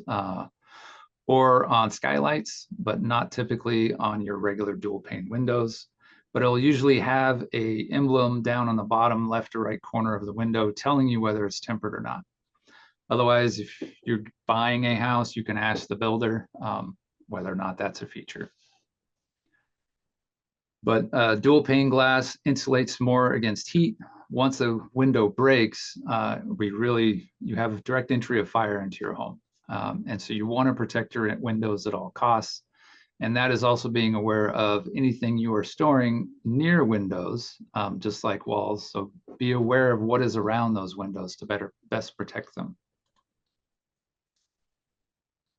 or on skylights, but not typically on your regular dual pane windows. But it'll usually have a emblem down on the bottom left or right corner of the window telling you whether it's tempered or not. Otherwise, if you're buying a house, you can ask the builder whether or not that's a feature. But dual pane glass insulates more against heat. Once a window breaks, you have direct entry of fire into your home. And so you want to protect your windows at all costs. And that is also being aware of anything you are storing near windows, just like walls. So be aware of what is around those windows to best protect them.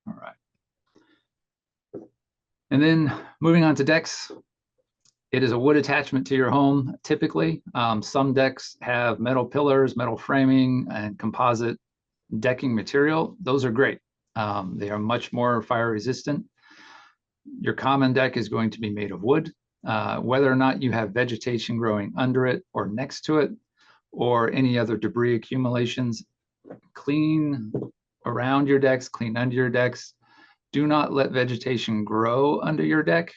All right. And then moving on to decks. It is a wood attachment to your home, typically. Some decks have metal pillars, metal framing, and composite decking material. Those are great. They are much more fire resistant. Your common deck is going to be made of wood. Whether or not you have vegetation growing under it or next to it, or any other debris accumulations, clean around your decks, clean under your decks. Do not let vegetation grow under your deck.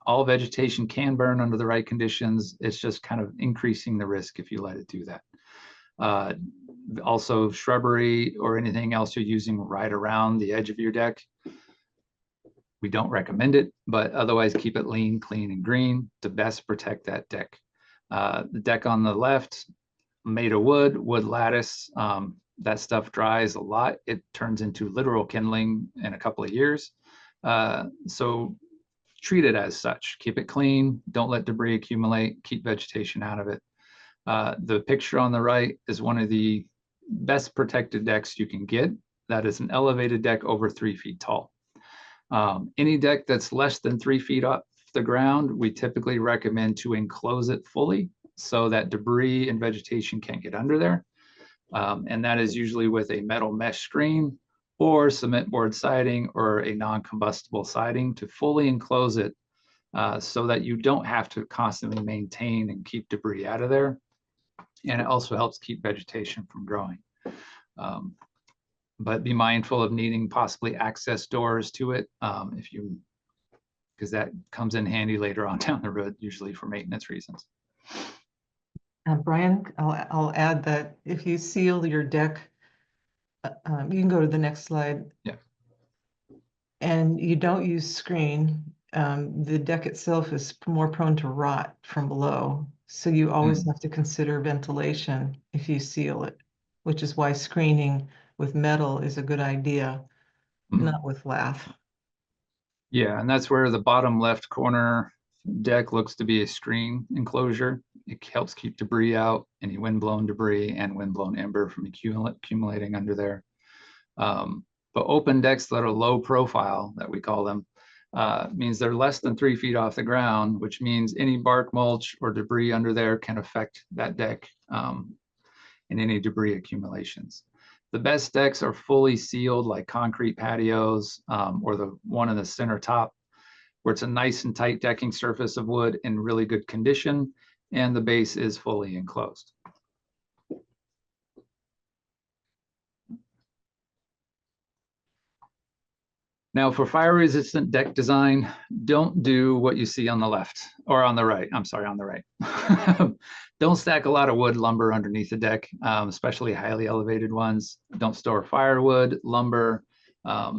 All vegetation can burn under the right conditions. It's just kind of increasing the risk if you let it do that. Also, shrubbery or anything else you're using right around the edge of your deck, we don't recommend it, but otherwise keep it lean, clean, and green to best protect that deck. The deck on the left, made of wood lattice. That stuff dries a lot. It turns into literal kindling in a couple of years. So treat it as such. Keep it clean. Don't let debris accumulate. Keep vegetation out of it. The picture on the right is one of the best protected decks you can get. That is an elevated deck over 3 feet tall. Any deck that's less than 3 feet off the ground, we typically recommend to enclose it fully so that debris and vegetation can't get under there. And that is usually with a metal mesh screen or cement board siding or a non-combustible siding to fully enclose it so that you don't have to constantly maintain and keep debris out of there. And it also helps keep vegetation from growing. But be mindful of needing possibly access doors to it because that comes in handy later on down the road, usually for maintenance reasons. Brian, I'll add that if you seal your deck, you can go to the next slide. Yeah. And you don't use screen, the deck itself is more prone to rot from below. So you always have to consider ventilation if you seal it, which is why screening with metal is a good idea, not with lath. Yeah, and that's where the bottom left corner deck looks to be a screen enclosure. It helps keep debris out, any windblown debris and windblown ember from accumulating under there. But open decks that are low profile, that we call them, means they're less than 3 feet off the ground, which means any bark mulch or debris under there can affect that deck and any debris accumulations. The best decks are fully sealed, like concrete patios or the one in the center top, where it's a nice and tight decking surface of wood in really good condition, and the base is fully enclosed. Now for fire resistant deck design, don't do what you see on the left or on the right. I'm sorry, on the right. Don't stack a lot of wood lumber underneath the deck, especially highly elevated ones. Don't store firewood, lumber,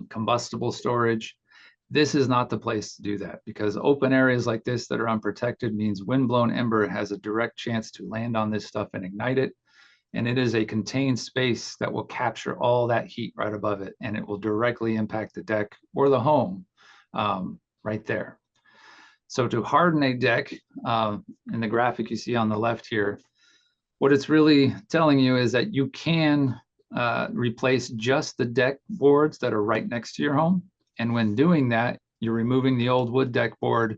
combustible storage. This is not the place to do that because open areas like this that are unprotected means windblown ember has a direct chance to land on this stuff and ignite it. And it is a contained space that will capture all that heat right above it, and it will directly impact the deck or the home right there. So to harden a deck, in the graphic you see on the left here, what it's really telling you is that you can replace just the deck boards that are right next to your home. And when doing that, you're removing the old wood deck board.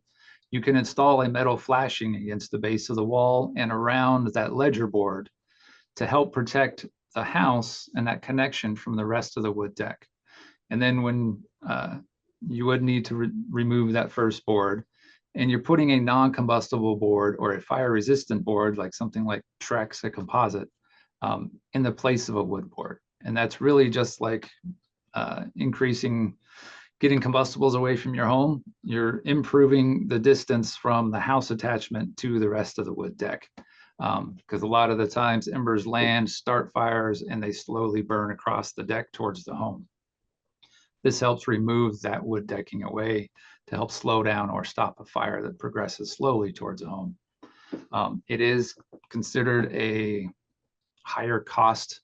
You can install a metal flashing against the base of the wall and around that ledger board to help protect the house and that connection from the rest of the wood deck. And then when you would need to remove that first board, and you're putting a non-combustible board or a fire-resistant board, like something like Trex, a composite, in the place of a wood board. And that's really just like getting combustibles away from your home. You're improving the distance from the house attachment to the rest of the wood deck. Because a lot of the times embers land, start fires, and they slowly burn across the deck towards the home. This helps remove that wood decking away to help slow down or stop a fire that progresses slowly towards a home. It is considered a higher cost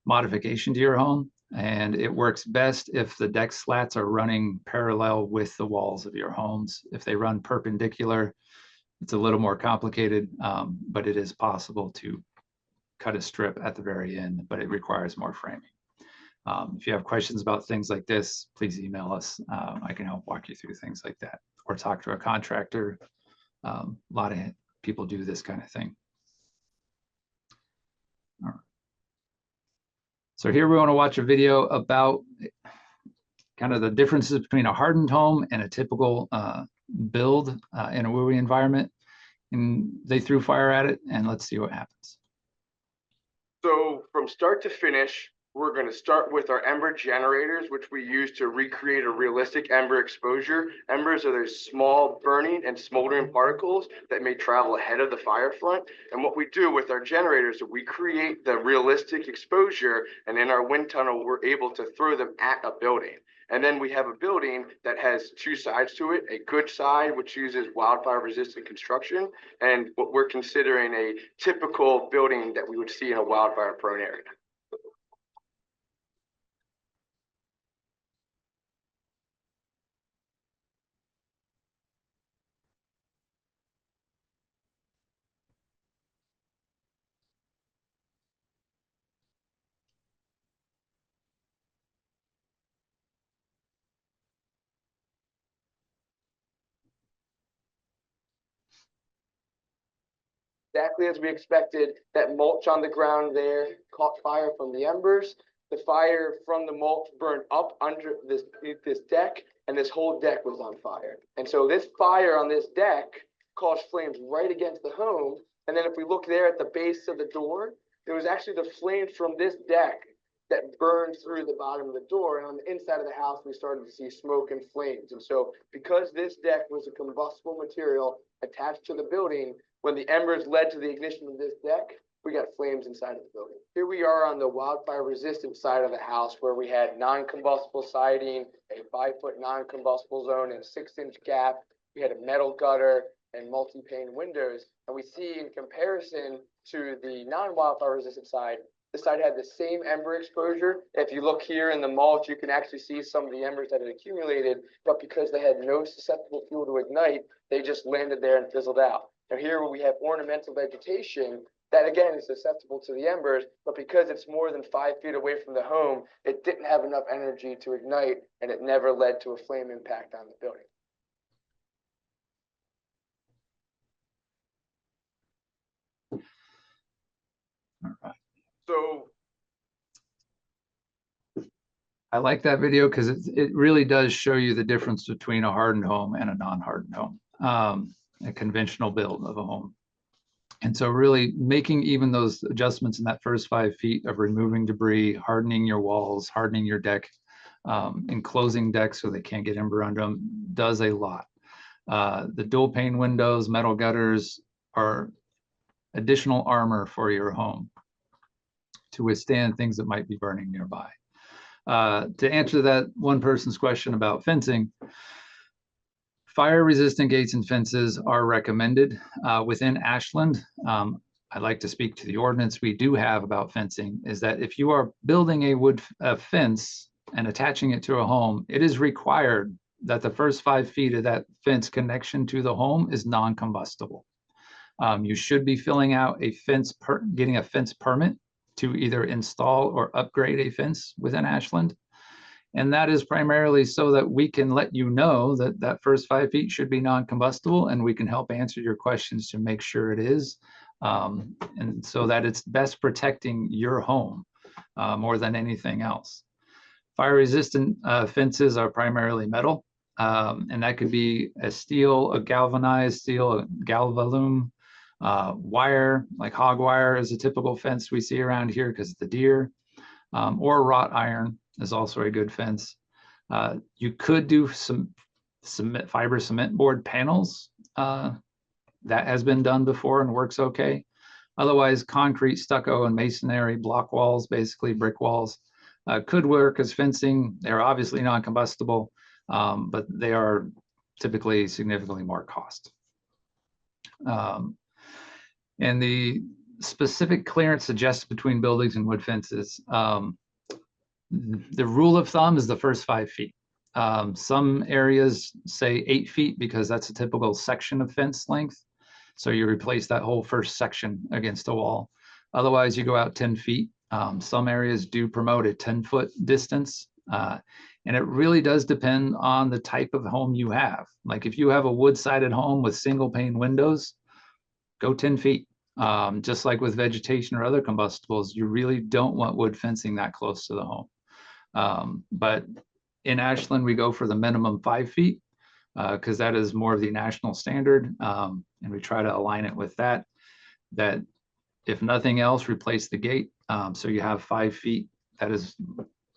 modification to your home, and it works best if the deck slats are running parallel with the walls of your homes. If they run perpendicular, it's a little more complicated, but it is possible to cut a strip at the very end, but it requires more framing. If you have questions about things like this, please email us. I can help walk you through things like that, or talk to a contractor. A lot of people do this kind of thing. All right. So here we want to watch a video about kind of the differences between a hardened home and a typical build in a WUI environment. And they threw fire at it, and let's see what happens. So from start to finish, we're going to start with our ember generators, which we use to recreate a realistic ember exposure. Embers are those small burning and smoldering particles that may travel ahead of the fire front. And what we do with our generators is we create the realistic exposure, and in our wind tunnel, we're able to throw them at a building. And then we have a building that has two sides to it, a good side, which uses wildfire resistant construction, and what we're considering a typical building that we would see in a wildfire prone area. Exactly as we expected, that mulch on the ground there caught fire from the embers. The fire from the mulch burned up under this deck, and this whole deck was on fire. And so this fire on this deck caused flames right against the home. And then if we look there at the base of the door, there was actually the flames from this deck that burned through the bottom of the door. And on the inside of the house, we started to see smoke and flames. And so because this deck was a combustible material attached to the building, when the embers led to the ignition of this deck, we got flames inside of the building. Here we are on the wildfire resistant side of the house, where we had non-combustible siding, a 5-foot non-combustible zone, and a 6-inch gap. We had a metal gutter and multi-pane windows. And we see in comparison to the non-wildfire resistant side, this side had the same ember exposure. If you look here in the mulch, you can actually see some of the embers that had accumulated, but because they had no susceptible fuel to ignite, they just landed there and fizzled out. Now here we have ornamental vegetation that again is susceptible to the embers, but because it's more than 5 feet away from the home, it didn't have enough energy to ignite, and it never led to a flame impact on the building. All right. So I like that video because it really does show you the difference between a hardened home and a non-hardened home, a conventional build of a home. And so really making even those adjustments in that first 5 feet of removing debris, hardening your walls, hardening your deck, enclosing decks so they can't get ember under them, does a lot. The dual pane windows, metal gutters are additional armor for your home to withstand things that might be burning nearby. To answer that one person's question about fencing, fire-resistant gates and fences are recommended within Ashland. I'd like to speak to the ordinance we do have about fencing, is that if you are building a wood fence and attaching it to a home, it is required that the first 5 feet of that fence connection to the home is non-combustible. You should be filling out a getting a fence permit to either install or upgrade a fence within Ashland. And that is primarily so that we can let you know that that first 5 feet should be non-combustible, and we can help answer your questions to make sure it is. And so that it's best protecting your home more than anything else. Fire resistant fences are primarily metal, and that could be a steel, a galvanized steel, a galvalume, wire, like hog wire is a typical fence we see around here because of the deer, or wrought iron is also a good fence. You could do some fiber cement board panels. That has been done before and works okay. Otherwise, concrete, stucco, and masonry block walls, basically brick walls, could work as fencing. They're obviously non-combustible, but they are typically significantly more cost. And the specific clearance suggested between buildings and wood fences, the rule of thumb is the first 5 feet. Some areas say 8 feet because that's a typical section of fence length. So you replace that whole first section against a wall. Otherwise, you go out 10 feet. Some areas do promote a 10-foot distance. And it really does depend on the type of home you have. Like if you have a wood-sided home with single pane windows, go 10 feet. Just like with vegetation or other combustibles, you really don't want wood fencing that close to the home. But in Ashland, we go for the minimum 5 feet because that is more of the national standard. And we try to align it with that, if nothing else, replace the gate. So you have 5 feet. That is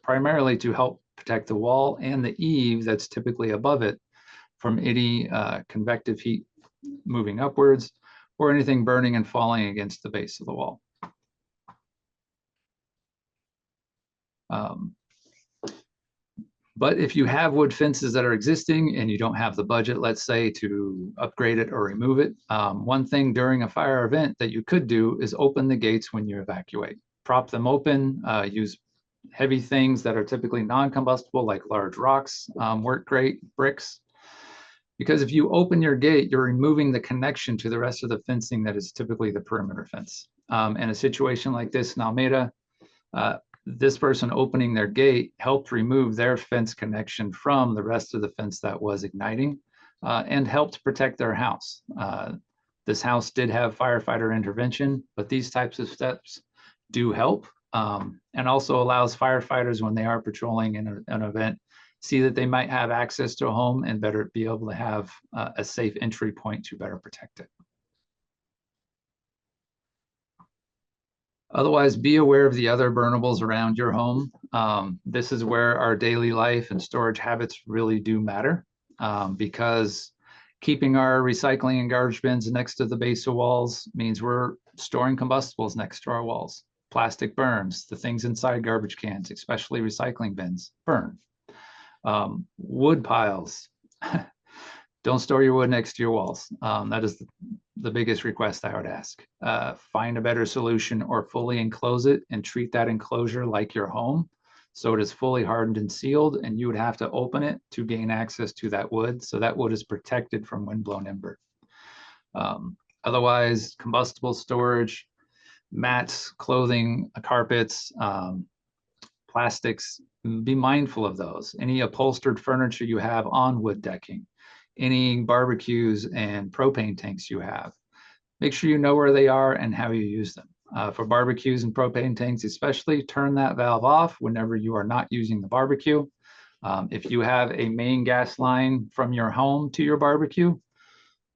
primarily to help protect the wall and the eave that's typically above it from any convective heat moving upwards or anything burning and falling against the base of the wall. But if you have wood fences that are existing and you don't have the budget, let's say, to upgrade it or remove it, one thing during a fire event that you could do is open the gates when you evacuate. Prop them open, use heavy things that are typically non-combustible, like large rocks, work great, bricks. Because if you open your gate, you're removing the connection to the rest of the fencing that is typically the perimeter fence. In a situation like this in Alameda, this person opening their gate helped remove their fence connection from the rest of the fence that was igniting and helped protect their house. This house did have firefighter intervention, but these types of steps do help and also allows firefighters, when they are patrolling in an event, see that they might have access to a home and better be able to have a safe entry point to better protect it. Otherwise, be aware of the other burnables around your home. This is where our daily life and storage habits really do matter because keeping our recycling and garbage bins next to the base of walls means we're storing combustibles next to our walls. Plastic burns, the things inside garbage cans, especially recycling bins, burn. Wood piles. Don't store your wood next to your walls. That is the biggest request I would ask. Find a better solution or fully enclose it and treat that enclosure like your home. So it is fully hardened and sealed, and you would have to open it to gain access to that wood. So that wood is protected from windblown ember. Otherwise, combustible storage, mats, clothing, carpets, plastics, be mindful of those. Any upholstered furniture you have on wood decking, any barbecues and propane tanks you have, make sure you know where they are and how you use them. For barbecues and propane tanks especially, turn that valve off whenever you are not using the barbecue. If you have a main gas line from your home to your barbecue,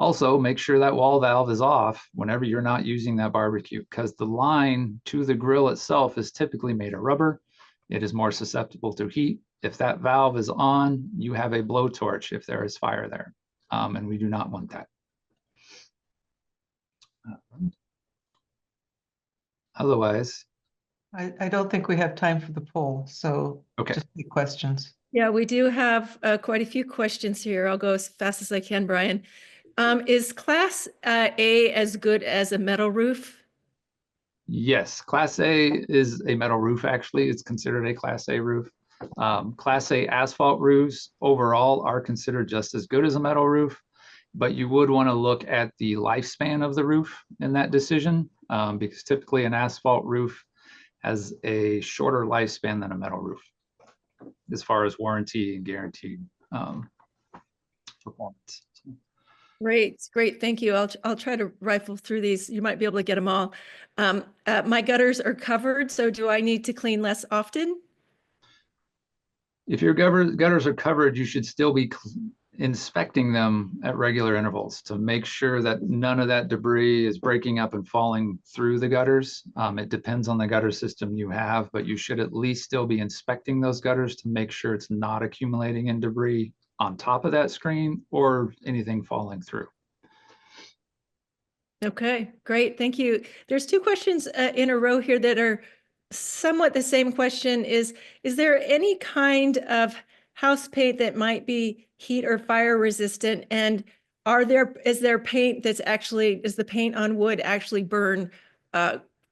also make sure that wall valve is off whenever you're not using that barbecue, because the line to the grill itself is typically made of rubber. It is more susceptible to heat. If that valve is on, you have a blowtorch if there is fire there, and we do not want that. Otherwise, I don't think we have time for the poll, so okay. just the questions. Yeah, we do have quite a few questions here. I'll go as fast as I can, Brian. Is Class A as good as a metal roof? Yes, Class A is a metal roof, actually. It's considered a Class A roof. Class A asphalt roofs overall are considered just as good as a metal roof, but you would want to look at the lifespan of the roof in that decision, because typically an asphalt roof has a shorter lifespan than a metal roof as far as warranty and guaranteed performance. Great, thank you. I'll try to rifle through these. You might be able to get them all. My gutters are covered, so do I need to clean less often? If your gutters are covered, you should still be inspecting them at regular intervals to make sure that none of that debris is breaking up and falling through the gutters. It depends on the gutter system you have, but you should at least still be inspecting those gutters to make sure it's not accumulating in debris on top of that screen or anything falling through. Okay, great, thank you. There's two questions in a row here that are somewhat the same question. Is there any kind of house paint that might be heat or fire resistant? And is there paint that's actually, does the paint on wood actually burn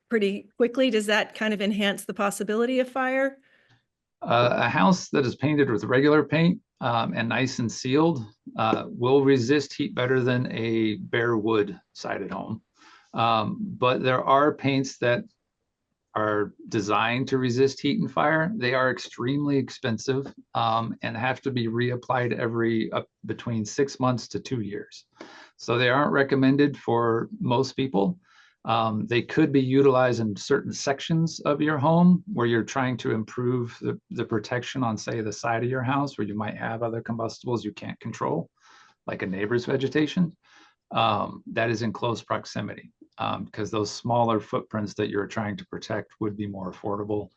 pretty quickly? Does that kind of enhance the possibility of fire? A house that is painted with regular paint and nice and sealed will resist heat better than a bare wood sided home. But there are paints that are designed to resist heat and fire. They are extremely expensive and have to be reapplied every between 6 months to 2 years. So they aren't recommended for most people. They could be utilized in certain sections of your home where you're trying to improve the protection on, say, the side of your house where you might have other combustibles you can't control, like a neighbor's vegetation. That is in close proximity, because those smaller footprints that you're trying to protect would be more affordable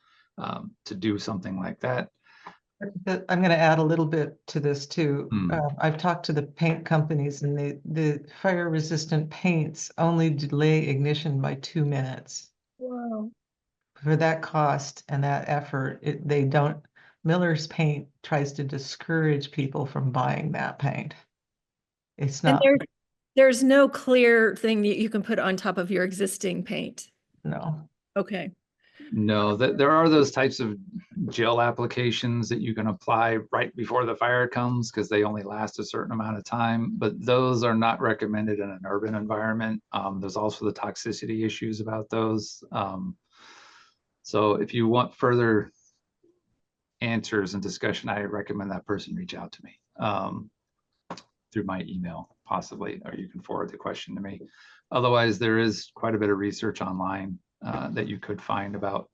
to do something like that. I'm going to add a little bit to this too. Hmm. I've talked to the paint companies, and the fire resistant paints only delay ignition by 2 minutes. Wow. For that cost and that effort, they don't. Miller's paint tries to discourage people from buying that paint. It's And not. there's no clear thing that you can put on top of your existing paint. No. Okay. No, there are those types of gel applications that you can apply right before the fire comes because they only last a certain amount of time, but those are not recommended in an urban environment. There's also the toxicity issues about those. So if you want further answers and discussion, I recommend that person reach out to me through my email, possibly, or you can forward the question to me. Otherwise, there is quite a bit of research online that you could find about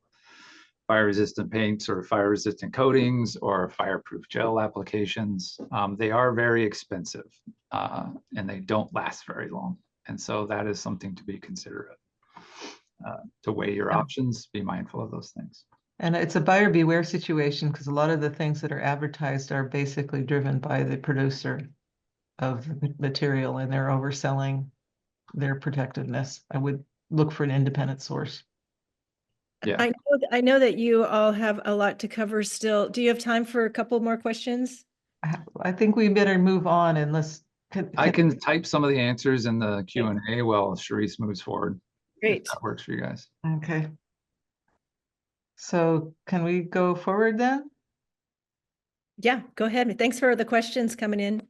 fire-resistant paints or fire-resistant coatings or fireproof gel applications. They are very expensive and they don't last very long. And so that is something to be considerate. To weigh your options, be mindful of those things. And it's a buyer beware situation because a lot of the things that are advertised are basically driven by the producer of the material, and they're overselling their protectiveness. I would look for an independent source. Yeah. I know that you all have a lot to cover still. Do you have time for a couple more questions? I think we better move on unless. I can type some of the answers in the Q&A while Charisse moves forward. Great. If that works for you guys. Okay. So can we go forward then? Yeah, go ahead. Thanks for the questions coming in.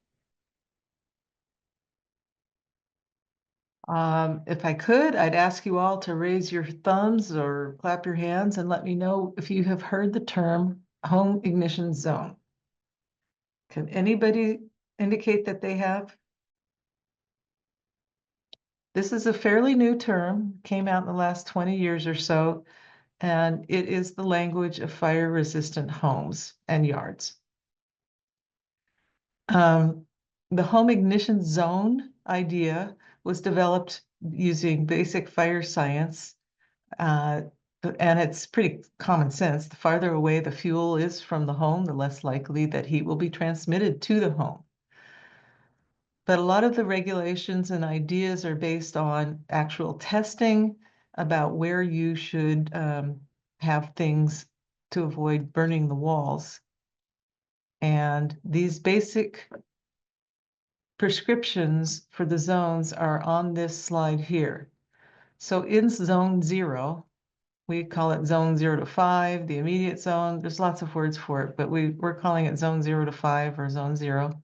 If I could, I'd ask you all to raise your thumbs or clap your hands and let me know if you have heard the term home ignition zone. Can anybody indicate that they have? This is a fairly new term, came out in the last 20 years or so, and it is the language of fire-resistant homes and yards. The home ignition zone idea was developed using basic fire science, and it's pretty common sense. The farther away the fuel is from the home, the less likely that heat will be transmitted to the home. But a lot of the regulations and ideas are based on actual testing about where you should have things to avoid burning the walls. And these basic prescriptions for the zones are on this slide here. So in zone 0, We call it zone 0 to 5, the immediate zone. There's lots of words for it, but we're calling it zone 0 to 5 or zone 0,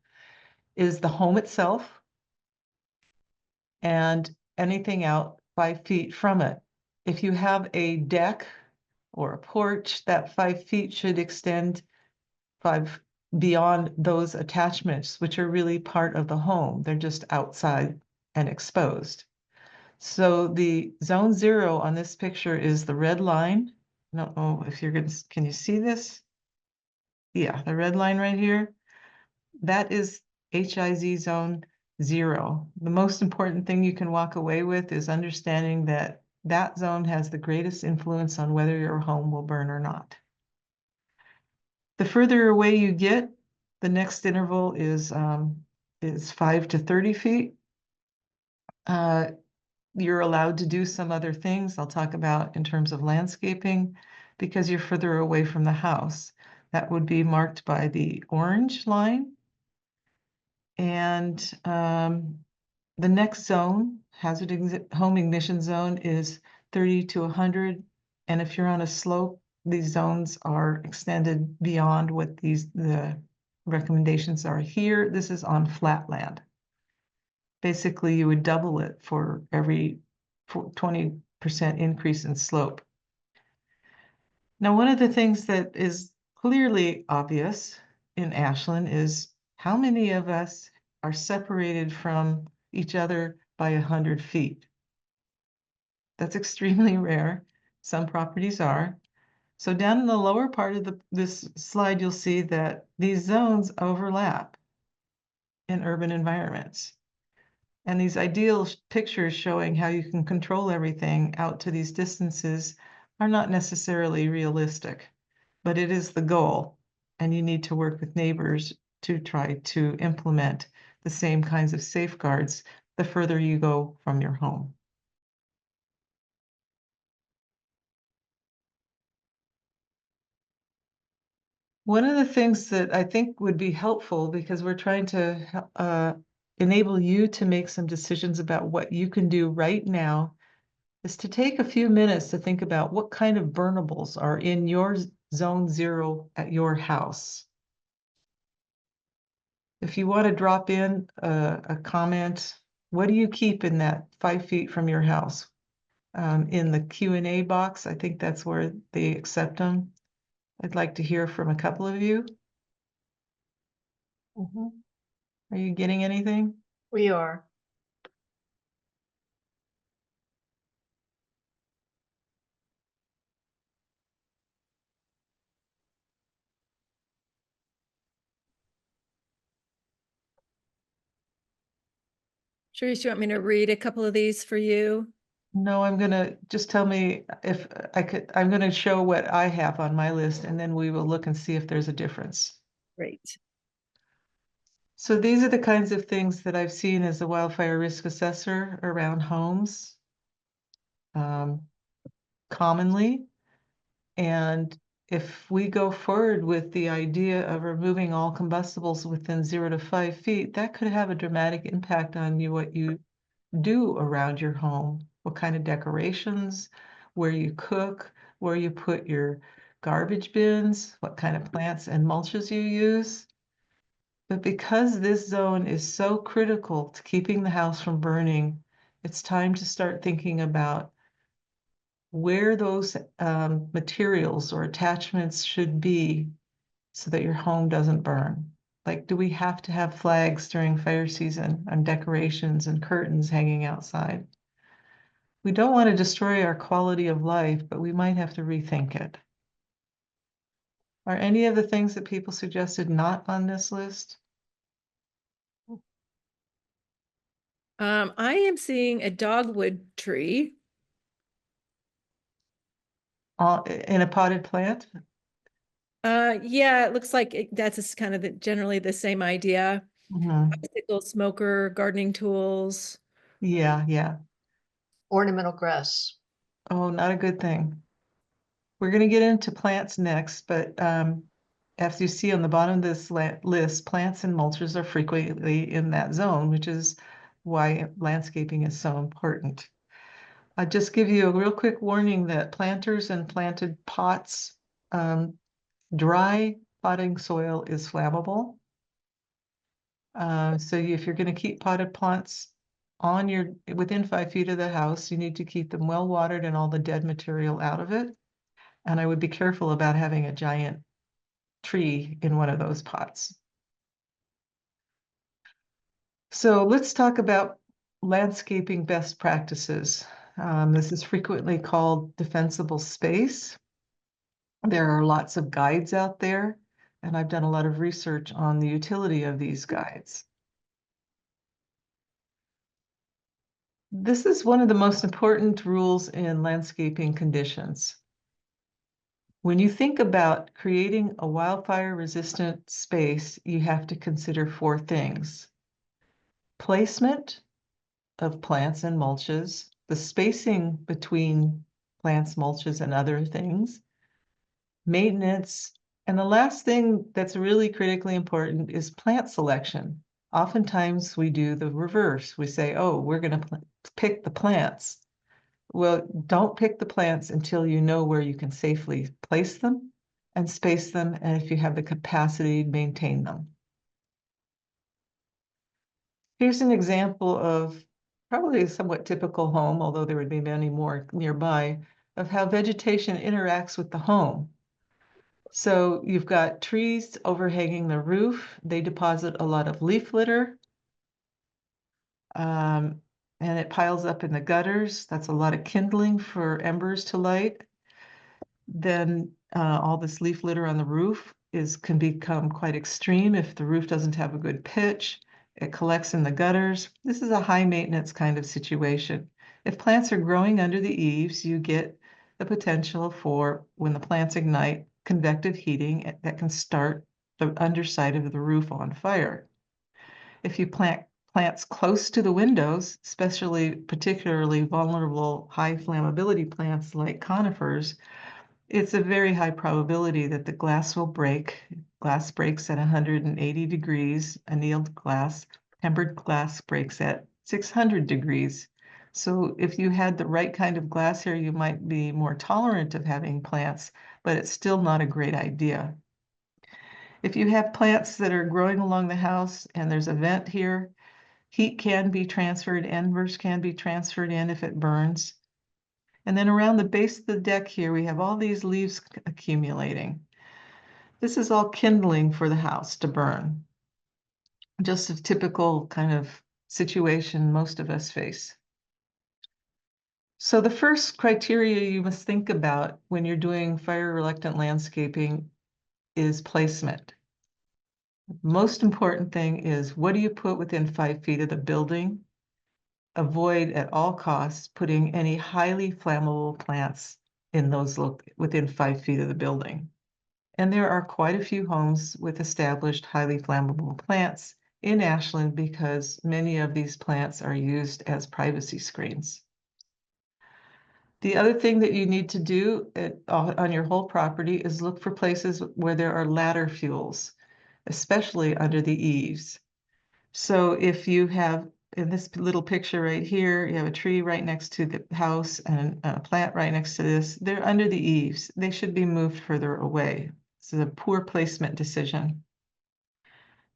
is the home itself and anything out 5 feet from it. If you have a deck or a porch, that 5 feet should extend 5 beyond those attachments, which are really part of the home. They're just outside and exposed. So the zone 0 on this picture is the red line. I don't know if you're gonna, can you see this? Yeah, the red line right here. That is HIZ zone 0. The most important thing you can walk away with is understanding that that zone has the greatest influence on whether your home will burn or not. The further away you get, the next interval is 5 to 30 feet. You're allowed to do some other things I'll talk about in terms of landscaping because you're further away from the house. That would be marked by the orange line. And the next zone, home ignition zone, is 30 to 100. And if you're on a slope, these zones are extended beyond what the recommendations are here. This is on flat land. Basically, you would double it for every 20% increase in slope. Now, one of the things that is clearly obvious in Ashland is how many of us are separated from each other by 100 feet. That's extremely rare. Some properties are. So down in the lower part of this slide, you'll see that these zones overlap in urban environments. And these ideal pictures showing how you can control everything out to these distances are not necessarily realistic, but it is the goal. And you need to work with neighbors to try to implement the same kinds of safeguards the further you go from your home. One of the things that I think would be helpful, because we're trying to enable you to make some decisions about what you can do right now, is to take a few minutes to think about what kind of burnables are in your zone 0 at your house. If you want to drop in a comment, what do you keep in that 5 feet from your house? In the Q&A box, I think that's where they accept them. I'd like to hear from a couple of you. Are you getting anything? We are. Sharice, you want me to read a couple of these for you? No, I'm gonna just tell me if I could. I'm gonna show what I have on my list, and then we will look and see if there's a difference. Great. So these are the kinds of things that I've seen as a wildfire risk assessor around homes, commonly. And if we go forward with the idea of removing all combustibles within 0 to 5 feet, that could have a dramatic impact on you, what you do around your home, what kind of decorations, where you cook, where you put your garbage bins, what kind of plants and mulches you use. But because this zone is so critical to keeping the house from burning, it's time to start thinking about where those materials or attachments should be so that your home doesn't burn. Like, do we have to have flags during fire season and decorations and curtains hanging outside? We don't want to destroy our quality of life, but we might have to rethink it. Are any of the things that people suggested not on this list? I am seeing a dogwood tree. In a potted plant? Yeah, it looks like that's kind of generally the same idea. Bicycle, smoker, gardening tools. Yeah. Ornamental grass. Oh, not a good thing. We're going to get into plants next, but as you see on the bottom of this list, plants and mulches are frequently in that zone, which is why landscaping is so important. I'll just give you a real quick warning that planters and planted pots, dry potting soil is flammable. So if you're going to keep potted plants within 5 feet of the house, you need to keep them well watered and all the dead material out of it. And I would be careful about having a giant tree in one of those pots. So let's talk about landscaping best practices. This is frequently called defensible space. There are lots of guides out there, and I've done a lot of research on the utility of these guides. This is one of the most important rules in landscaping conditions. When you think about creating a wildfire-resistant space, you have to consider 4 things: placement of plants and mulches, the spacing between plants, mulches, and other things, maintenance, and the last thing that's really critically important is plant selection. Oftentimes we do the reverse. We say, oh, we're going to pick the plants. Well, don't pick the plants until you know where you can safely place them and space them, and if you have the capacity to maintain them. Here's an example of probably a somewhat typical home, although there would be many more nearby, of how vegetation interacts with the home. So you've got trees overhanging the roof. They deposit a lot of leaf litter. And it piles up in the gutters. That's a lot of kindling for embers to light. Then all this leaf litter on the roof can become quite extreme if the roof doesn't have a good pitch. It collects in the gutters. This is a high maintenance kind of situation. If plants are growing under the eaves, you get the potential for, when the plants ignite, convective heating that can start the underside of the roof on fire. If you plant plants close to the windows, particularly vulnerable high flammability plants like conifers, it's a very high probability that the glass will break. Glass breaks at 180 degrees, annealed glass. Tempered glass breaks at 600 degrees. So if you had the right kind of glass here, you might be more tolerant of having plants, but it's still not a great idea. If you have plants that are growing along the house and there's a vent here, heat can be transferred, embers can be transferred in if it burns. And then around the base of the deck here, we have all these leaves accumulating. This is all kindling for the house to burn. Just a typical kind of situation most of us face. So the first criteria you must think about when you're doing fire-reluctant landscaping is placement. Most important thing is, what do you put within 5 feet of the building? Avoid at all costs putting any highly flammable plants in those within 5 feet of the building. And there are quite a few homes with established highly flammable plants in Ashland because many of these plants are used as privacy screens. The other thing that you need to do on your whole property is look for places where there are ladder fuels, especially under the eaves. So if you have, in this little picture right here, you have a tree right next to the house and a plant right next to this, they're under the eaves. They should be moved further away. This is a poor placement decision.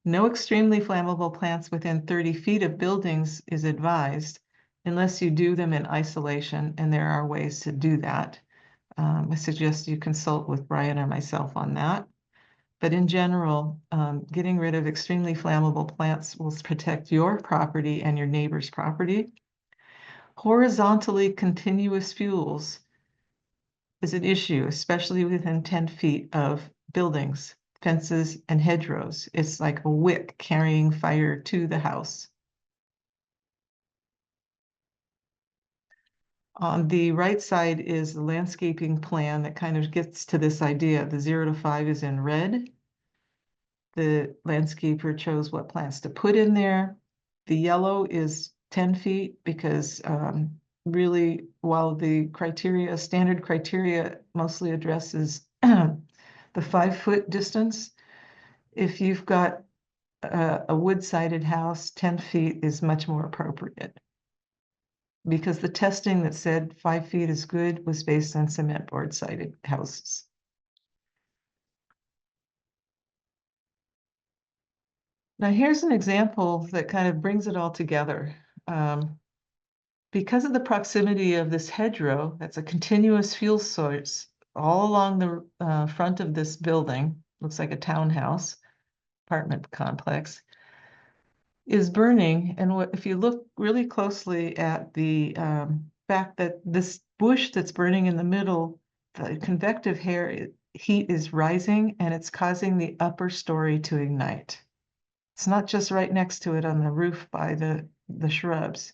No extremely flammable plants within 30 feet of buildings is advised unless you do them in isolation, and there are ways to do that. I suggest you consult with Brian or myself on that. But in general, getting rid of extremely flammable plants will protect your property and your neighbor's property. Horizontally continuous fuels is an issue, especially within 10 feet of buildings, fences, and hedgerows. It's like a wick carrying fire to the house. On the right side is the landscaping plan that kind of gets to this idea. The 0 to 5 is in red. The landscaper chose what plants to put in there. The yellow is 10 feet because really, while the standard criteria mostly addresses the 5-foot distance, if you've got a wood-sided house, 10 feet is much more appropriate. because the testing that said 5 feet is good was based on cement board sided houses. Now here's an example that kind of brings it all together. Because of the proximity of this hedgerow, that's a continuous fuel source all along the front of this building, looks like a townhouse, apartment complex, is burning. And if you look really closely at the fact that this bush that's burning in the middle, the convective heat is rising and it's causing the upper story to ignite. It's not just right next to it on the roof by the shrubs.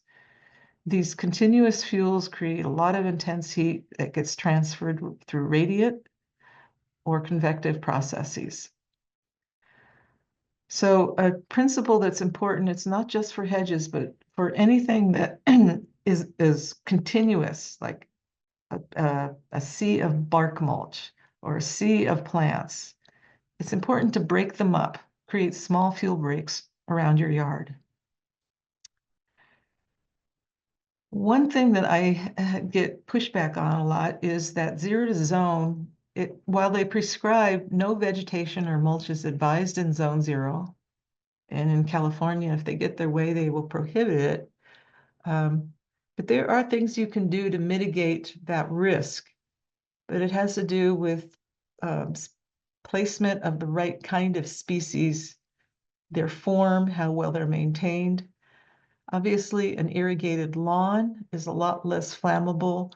These continuous fuels create a lot of intense heat that gets transferred through radiant or convective processes. So a principle that's important, it's not just for hedges, but for anything that is continuous, like a sea of bark mulch or a sea of plants. It's important to break them up, create small fuel breaks around your yard. One thing that I get pushback on a lot is that 0 to zone, while they prescribe no vegetation or mulch is advised in zone 0, and in California, if they get their way, they will prohibit it. But there are things you can do to mitigate that risk, but it has to do with placement of the right kind of species, their form, how well they're maintained. Obviously, an irrigated lawn is a lot less flammable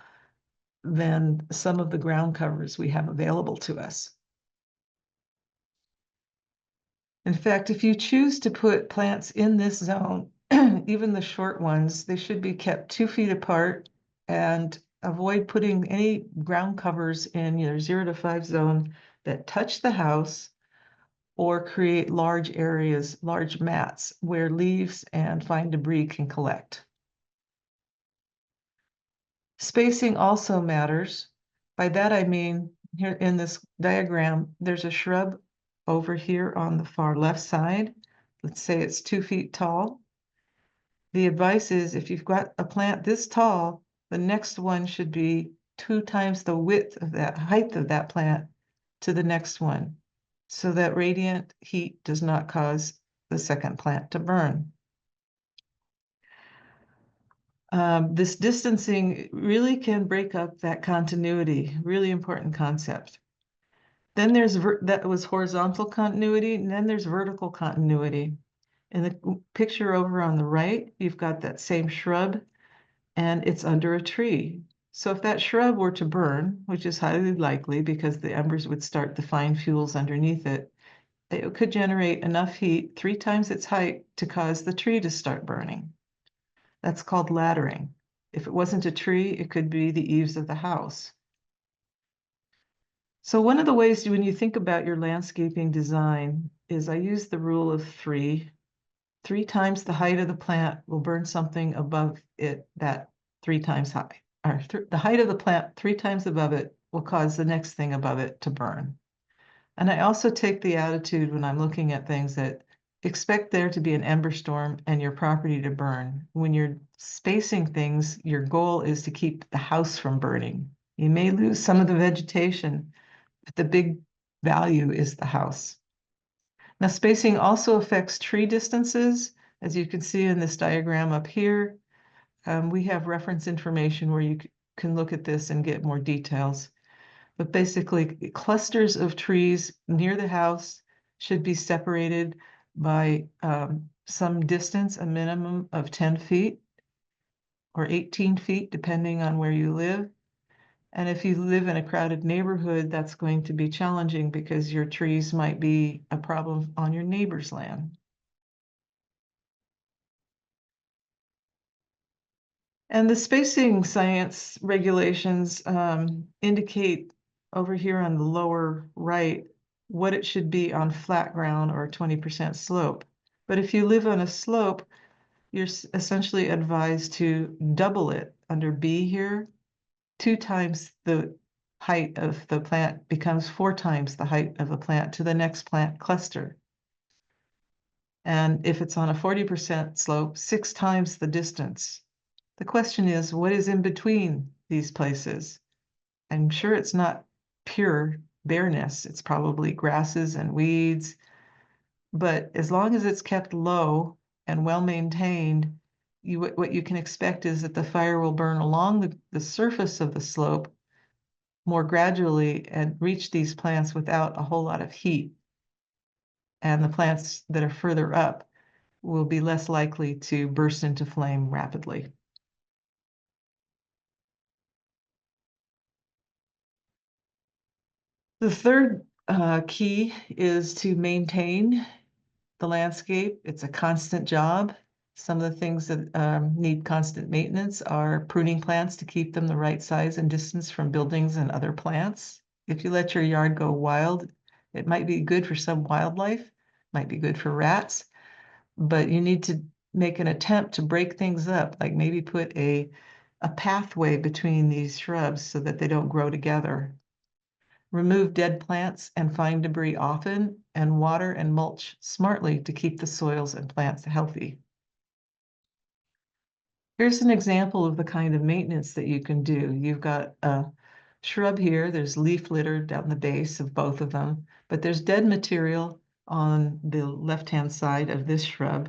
than some of the ground covers we have available to us. In fact, if you choose to put plants in this zone, even the short ones, they should be kept 2 feet apart and avoid putting any ground covers in your 0 to 5 zone that touch the house or create large areas, large mats where leaves and fine debris can collect. Spacing also matters. By that I mean, here in this diagram, there's a shrub over here on the far left side. Let's say it's 2 feet tall. The advice is if you've got a plant this tall, the next one should be 2 times the width of that height of that plant to the next one, so that radiant heat does not cause the second plant to burn. This distancing really can break up that continuity, really important concept. Then that was horizontal continuity, and then there's vertical continuity. In the picture over on the right, you've got that same shrub, and it's under a tree. So if that shrub were to burn, which is highly likely because the embers would start the fine fuels underneath it, it could generate enough heat 3 times its height to cause the tree to start burning. That's called laddering. If it wasn't a tree, it could be the eaves of the house. So one of the ways when you think about your landscaping design is I use the rule of 3. 3 times the height of the plant will burn something above it that 3 times high. Or the height of the plant 3 times above it will cause the next thing above it to burn. And I also take the attitude when I'm looking at things that expect there to be an ember storm and your property to burn. When you're spacing things, your goal is to keep the house from burning. You may lose some of the vegetation, but the big value is the house. Now, spacing also affects tree distances. As you can see in this diagram up here, we have reference information where you can look at this and get more details. But basically, clusters of trees near the house should be separated by some distance, a minimum of 10 feet or 18 feet, depending on where you live. And if you live in a crowded neighborhood, that's going to be challenging because your trees might be a problem on your neighbor's land. And the spacing science regulations indicate over here on the lower right what it should be on flat ground or 20% slope. But if you live on a slope, you're essentially advised to double it under B here. 2 times the height of the plant becomes 4 times the height of a plant to the next plant cluster. And if it's on a 40% slope, 6 times the distance The question is, what is in between these places? I'm sure it's not pure bareness. It's probably grasses and weeds. But as long as it's kept low and well maintained, what you can expect is that the fire will burn along the surface of the slope more gradually and reach these plants without a whole lot of heat. And the plants that are further up will be less likely to burst into flame rapidly. The third key is to maintain the landscape. It's a constant job. Some of the things that need constant maintenance are pruning plants to keep them the right size and distance from buildings and other plants. If you let your yard go wild, it might be good for some wildlife, might be good for rats, but you need to make an attempt to break things up, like maybe put a pathway between these shrubs so that they don't grow together. Remove dead plants and fine debris often, and water and mulch smartly to keep the soils and plants healthy. Here's an example of the kind of maintenance that you can do. You've got a shrub here, there's leaf litter down the base of both of them, but there's dead material on the left-hand side of this shrub.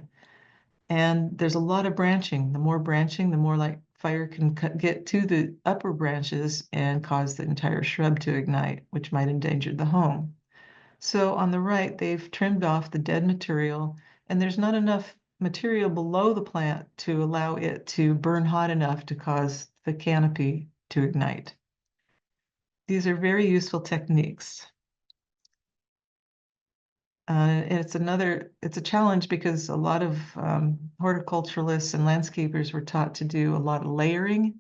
And there's a lot of branching. The more branching, the more like fire can get to the upper branches and cause the entire shrub to ignite, which might endanger the home. So on the right, they've trimmed off the dead material, and there's not enough material below the plant to allow it to burn hot enough to cause the canopy to ignite. These are very useful techniques. And it's a challenge because a lot of horticulturalists and landscapers were taught to do a lot of layering.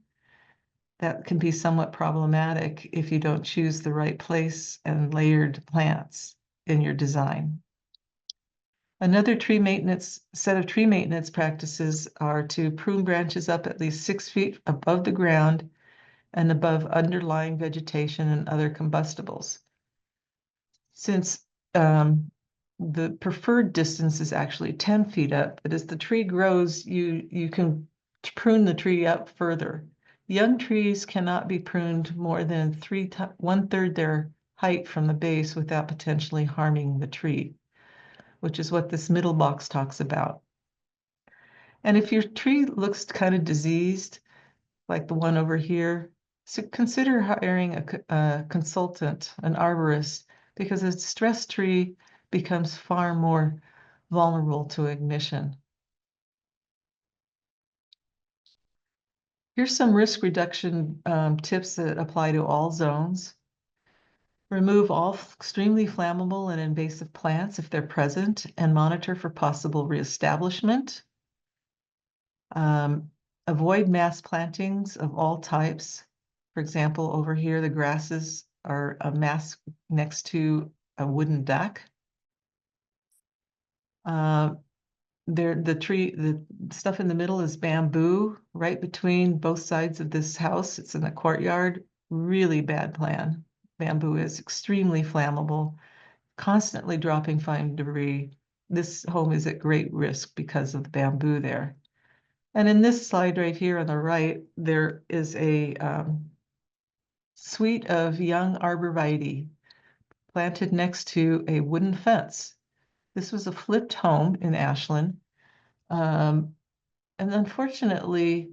That can be somewhat problematic if you don't choose the right place and layered plants in your design. Another set of tree maintenance practices are to prune branches up at least 6 feet above the ground and above underlying vegetation and other combustibles. Since the preferred distance is actually 10 feet up, but as the tree grows, you can prune the tree up further. Young trees cannot be pruned more than 1/3 their height from the base without potentially harming the tree, which is what this middle box talks about. And if your tree looks kind of diseased, like the one over here, so consider hiring a consultant, an arborist, because a stressed tree becomes far more vulnerable to ignition. Here's some risk reduction tips that apply to all zones. Remove all extremely flammable and invasive plants if they're present, and monitor for possible reestablishment. Avoid mass plantings of all types. For example, over here, the grasses are a mass next to a wooden deck. The stuff in the middle is bamboo, right between both sides of this house. It's in the courtyard. Really bad plan. Bamboo is extremely flammable, constantly dropping fine debris. This home is at great risk because of the bamboo there. And in this slide right here on the right, there is a suite of young arborvitae planted next to a wooden fence. This was a flipped home in Ashland. And unfortunately,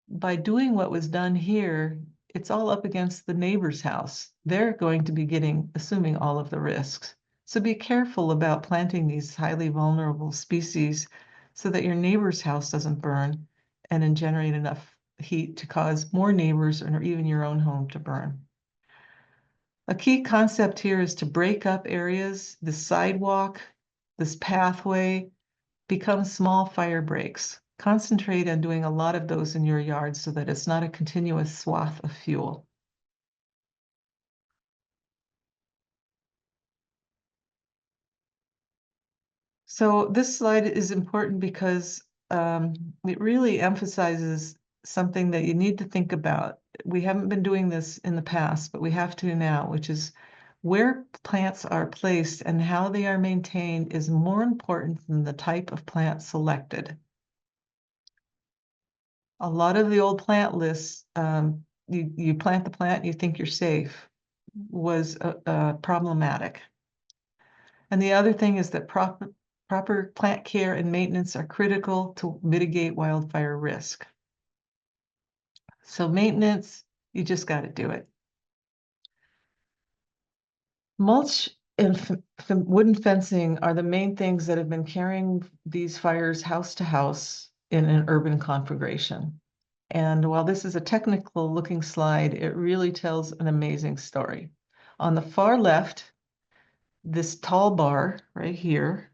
by doing what was done here, it's all up against the neighbor's house. They're going to be assuming all of the risks. So be careful about planting these highly vulnerable species so that your neighbor's house doesn't burn and then generate enough heat to cause more neighbors or even your own home to burn. A key concept here is to break up areas. The sidewalk, this pathway, become small fire breaks. Concentrate on doing a lot of those in your yard so that it's not a continuous swath of fuel. So this slide is important because it really emphasizes something that you need to think about. We haven't been doing this in the past, but we have to now, which is where plants are placed and how they are maintained is more important than the type of plant selected. A lot of the old plant lists, you plant the plant, you think you're safe, was problematic. And the other thing is that proper plant care and maintenance are critical to mitigate wildfire risk. So maintenance, you just got to do it. Mulch and wooden fencing are the main things that have been carrying these fires house to house in an urban conflagration. And while this is a technical looking slide, it really tells an amazing story. On the far left, this tall bar right here,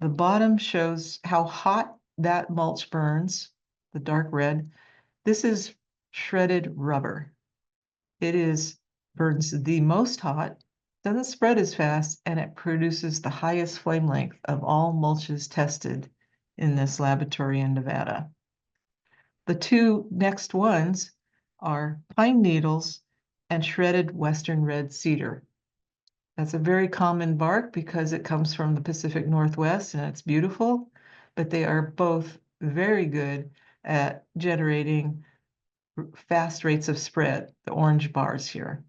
the bottom shows how hot that mulch burns, the dark red. This is shredded rubber. It burns the most hot, doesn't spread as fast, and it produces the highest flame length of all mulches tested in this laboratory in Nevada. The two next ones are pine needles and shredded western red cedar. That's a very common bark because it comes from the Pacific Northwest and it's beautiful, but they are both very good at generating fast rates of spread, the orange bars here,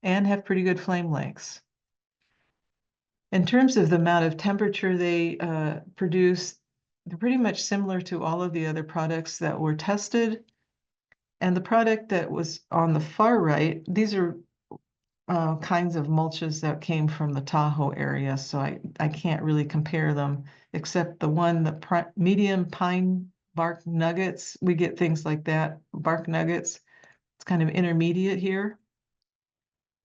and have pretty good flame lengths. In terms of the amount of temperature they produce, they're pretty much similar to all of the other products that were tested. And the product that was on the far right, these are kinds of mulches that came from the Tahoe area, so I can't really compare them, except the one, the medium pine bark nuggets. We get things like that, bark nuggets. It's kind of intermediate here.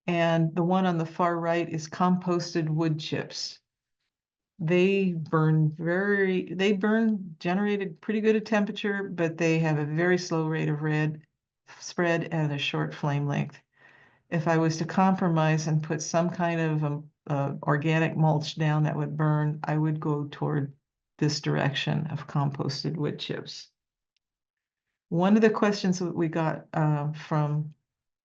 And the one on the far right is composted wood chips. They generated pretty good a temperature, but they have a very slow rate of red spread and a short flame length. If I was to compromise and put some kind of organic mulch down that would burn, I would go toward this direction of composted wood chips. One of the questions that we got from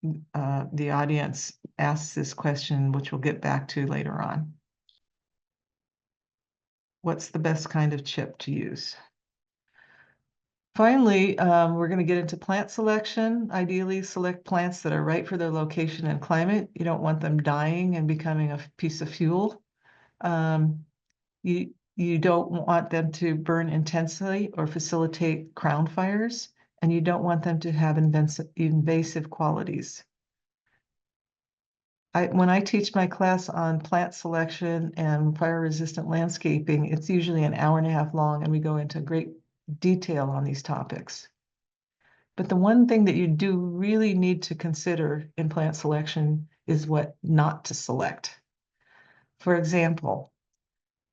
the audience asks this question, which we'll get back to later on. What's the best kind of chip to use? Finally, we're going to get into plant selection. Ideally, select plants that are right for their location and climate. You don't want them dying and becoming a piece of fuel. You don't want them to burn intensely or facilitate crown fires, and you don't want them to have invasive qualities. When I teach my class on plant selection and fire-resistant landscaping, it's usually an hour and a half long, and we go into great detail on these topics. But the one thing that you do really need to consider in plant selection is what not to select. For example,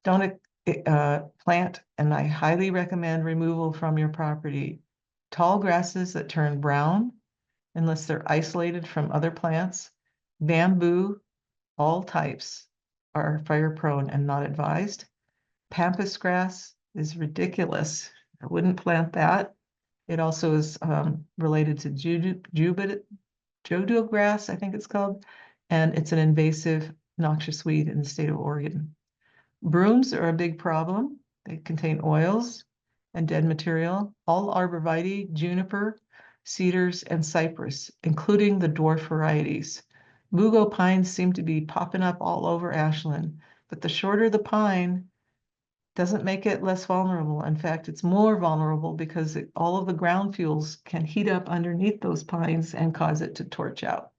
don't plant, and I highly recommend removal from your property, tall grasses that turn brown unless they're isolated from other plants. Bamboo, all types, are fire prone and not advised. Pampas grass is ridiculous. I wouldn't plant that. It also is related to jodo grass, I think it's called, and it's an invasive noxious weed in the state of Oregon. Brooms are a big problem. They contain oils and dead material. All arborvitae, juniper, cedars, and cypress, including the dwarf varieties. Mugo pines seem to be popping up all over Ashland, but the shorter the pine doesn't make it less vulnerable. In fact, it's more vulnerable because all of the ground fuels can heat up underneath those pines and cause it to torch out.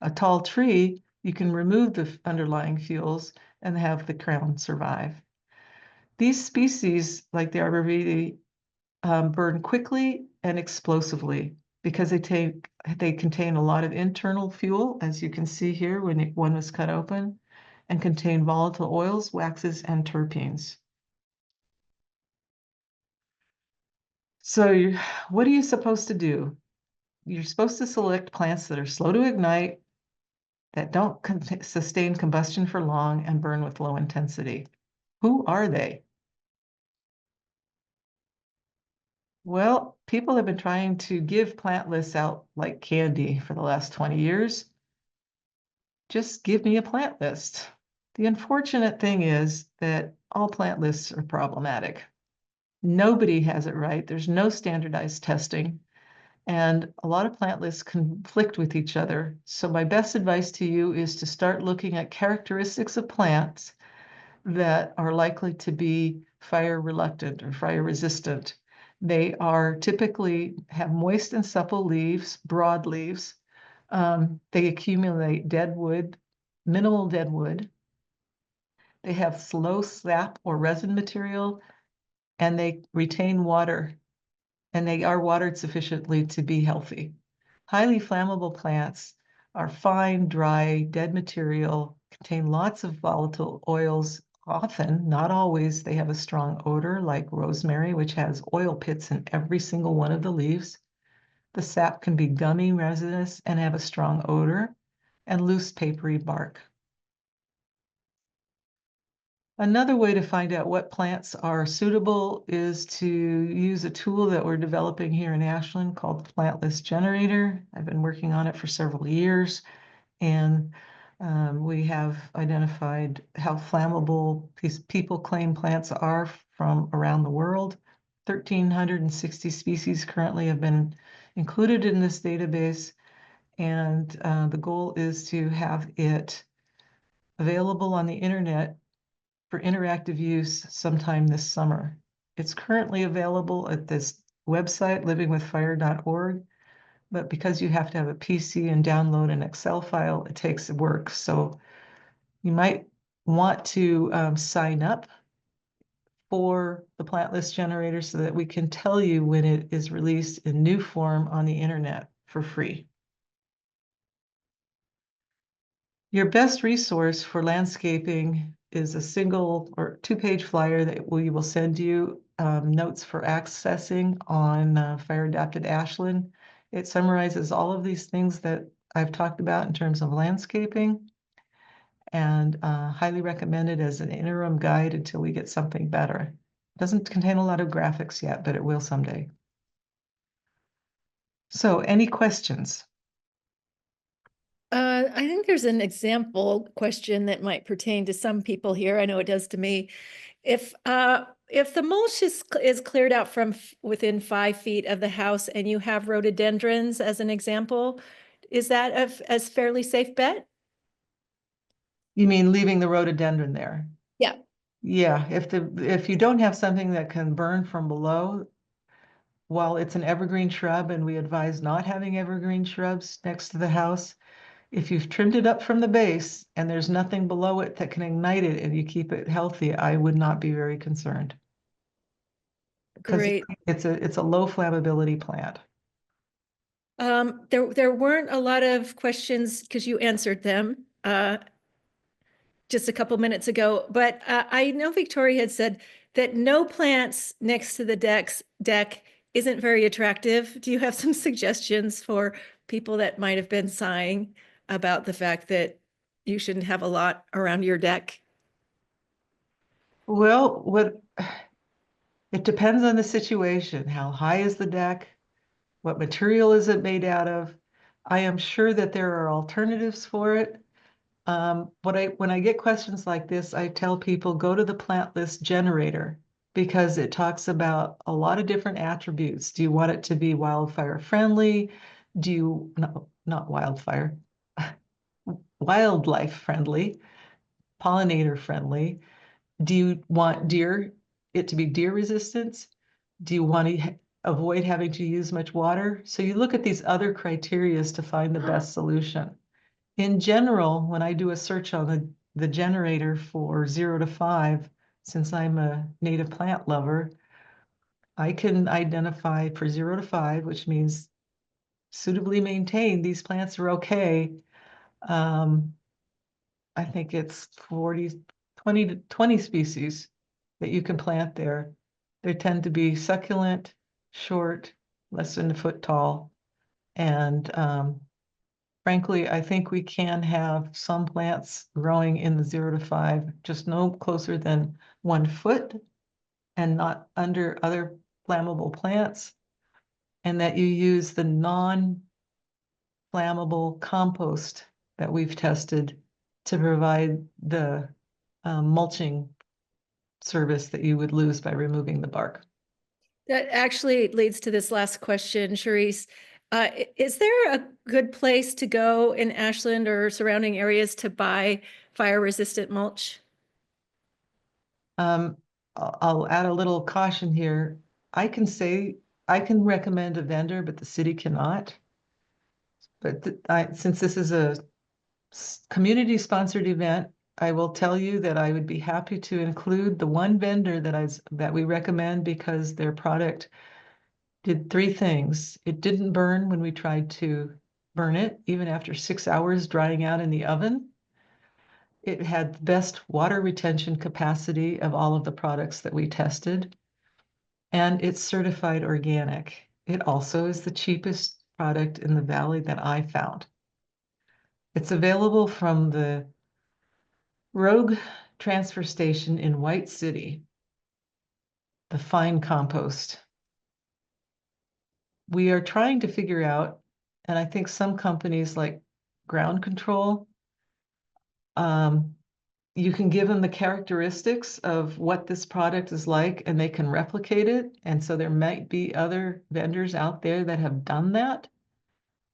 A tall tree, you can remove the underlying fuels and have the crown survive. These species, like the arborvitae, burn quickly and explosively because they contain a lot of internal fuel, as you can see here when one was cut open, and contain volatile oils, waxes, and terpenes. So what are you supposed to do? You're supposed to select plants that are slow to ignite, that don't sustain combustion for long, and burn with low intensity. Who are they? Well, people have been trying to give plant lists out like candy for the last 20 years. Just give me a plant list. The unfortunate thing is that all plant lists are problematic. Nobody has it right. There's no standardized testing. And a lot of plant lists conflict with each other. So my best advice to you is to start looking at characteristics of plants that are likely to be fire reluctant or fire resistant. They are typically have moist and supple leaves, broad leaves. They accumulate dead wood, minimal dead wood. They have slow sap or resin material, and they retain water, and they are watered sufficiently to be healthy. Highly flammable plants are fine, dry, dead material, contain lots of volatile oils. Often, not always, they have a strong odor like rosemary, which has oil pits in every single one of the leaves. The sap can be gummy, resinous, and have a strong odor, and loose, papery bark. Another way to find out what plants are suitable is to use a tool that we're developing here in Ashland called the Plant List Generator. I've been working on it for several years, and we have identified how flammable these people claim plants are from around the world. 1,360 species currently have been included in this database, and the goal is to have it available on the internet for interactive use sometime this summer. It's currently available at this website, livingwithfire.org, but because you have to have a PC and download an Excel file, it takes work. So you might want to sign up for the Plant List Generator so that we can tell you when it is released in new form on the internet for free. Your best resource for landscaping is a single or two-page flyer that we will send you, notes for accessing on Fire Adapted Ashland. It summarizes all of these things that I've talked about in terms of landscaping, and highly recommended as an interim guide until we get something better. It doesn't contain a lot of graphics yet, but it will someday. So any questions? I think there's an example question that might pertain to some people here. I know it does to me. If the mulch is cleared out from within 5 feet of the house and you have rhododendrons as an example, is that a fairly safe bet? You mean leaving the rhododendron there? Yeah. Yeah, if you don't have something that can burn from below, while it's an evergreen shrub, and we advise not having evergreen shrubs next to the house, if you've trimmed it up from the base and there's nothing below it that can ignite it and you keep it healthy, I would not be very concerned. Because Great. it's a low flammability plant. There weren't a lot of questions because you answered them just a couple minutes ago, but I know Victoria had said that no plants next to the deck isn't very attractive. Do you have some suggestions for people that might have been sighing about the fact that you shouldn't have a lot around your deck? Well, it depends on the situation. How high is the deck? What material is it made out of? I am sure that there are alternatives for it. When I get questions like this, I tell people go to the Plant List Generator because it talks about a lot of different attributes. Do you want it to be wildfire friendly? Do you, no, not wildfire, wildlife friendly, pollinator friendly? Do you want it to be deer resistant? Do you want to avoid having to use much water? So you look at these other criteria to find the best solution. In general, when I do a search on the generator for 0 to 5, since I'm a native plant lover, I can identify for 0 to 5, which means suitably maintained, these plants are okay. I think it's 20 to 20 species that you can plant there. They tend to be succulent, short, less than a foot tall, and frankly, I think we can have some plants growing in the 0 to 5, just no closer than 1 foot and not under other flammable plants, and that you use the non-flammable compost that we've tested to provide the mulching service that you would lose by removing the bark. That actually leads to this last question, Charisse. Is there a good place to go in Ashland or surrounding areas to buy fire-resistant mulch? I'll add a little caution here. I can recommend a vendor, but the city cannot. But since this is a community-sponsored event, I will tell you that I would be happy to include the one vendor that we recommend because their product did 3 things. It didn't burn when we tried to burn it, even after 6 hours drying out in the oven. It had the best water retention capacity of all of the products that we tested, and it's certified organic. It also is the cheapest product in the valley that I found. It's available from the Rogue Transfer Station in White City, the fine compost. We are trying to figure out, and I think some companies like Ground Control, you can give them the characteristics of what this product is like and they can replicate it. And so there might be other vendors out there that have done that,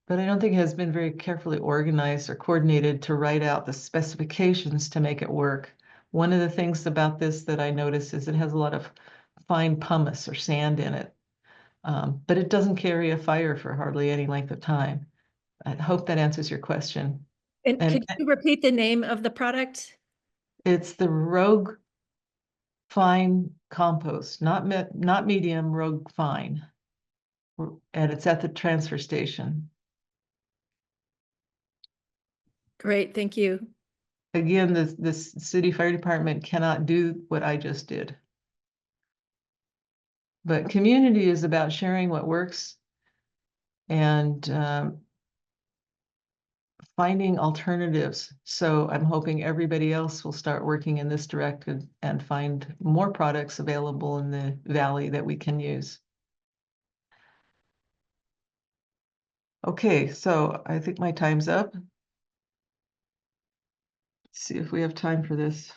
but I don't think it has been very carefully organized or coordinated to write out the specifications to make it work. One of the things about this that I noticed is it has a lot of fine pumice or sand in it, but it doesn't carry a fire for hardly any length of time. I hope that answers your question. And And could you repeat the name of the product? it's the Rogue Fine Compost, not medium, Rogue Fine. And it's at the transfer station. Great, thank you. Again, this city fire department cannot do what I just did. But community is about sharing what works and finding alternatives. So I'm hoping everybody else will start working in this direction and find more products available in the valley that we can use. Okay, so I think my time's up. Let's see if we have time for this.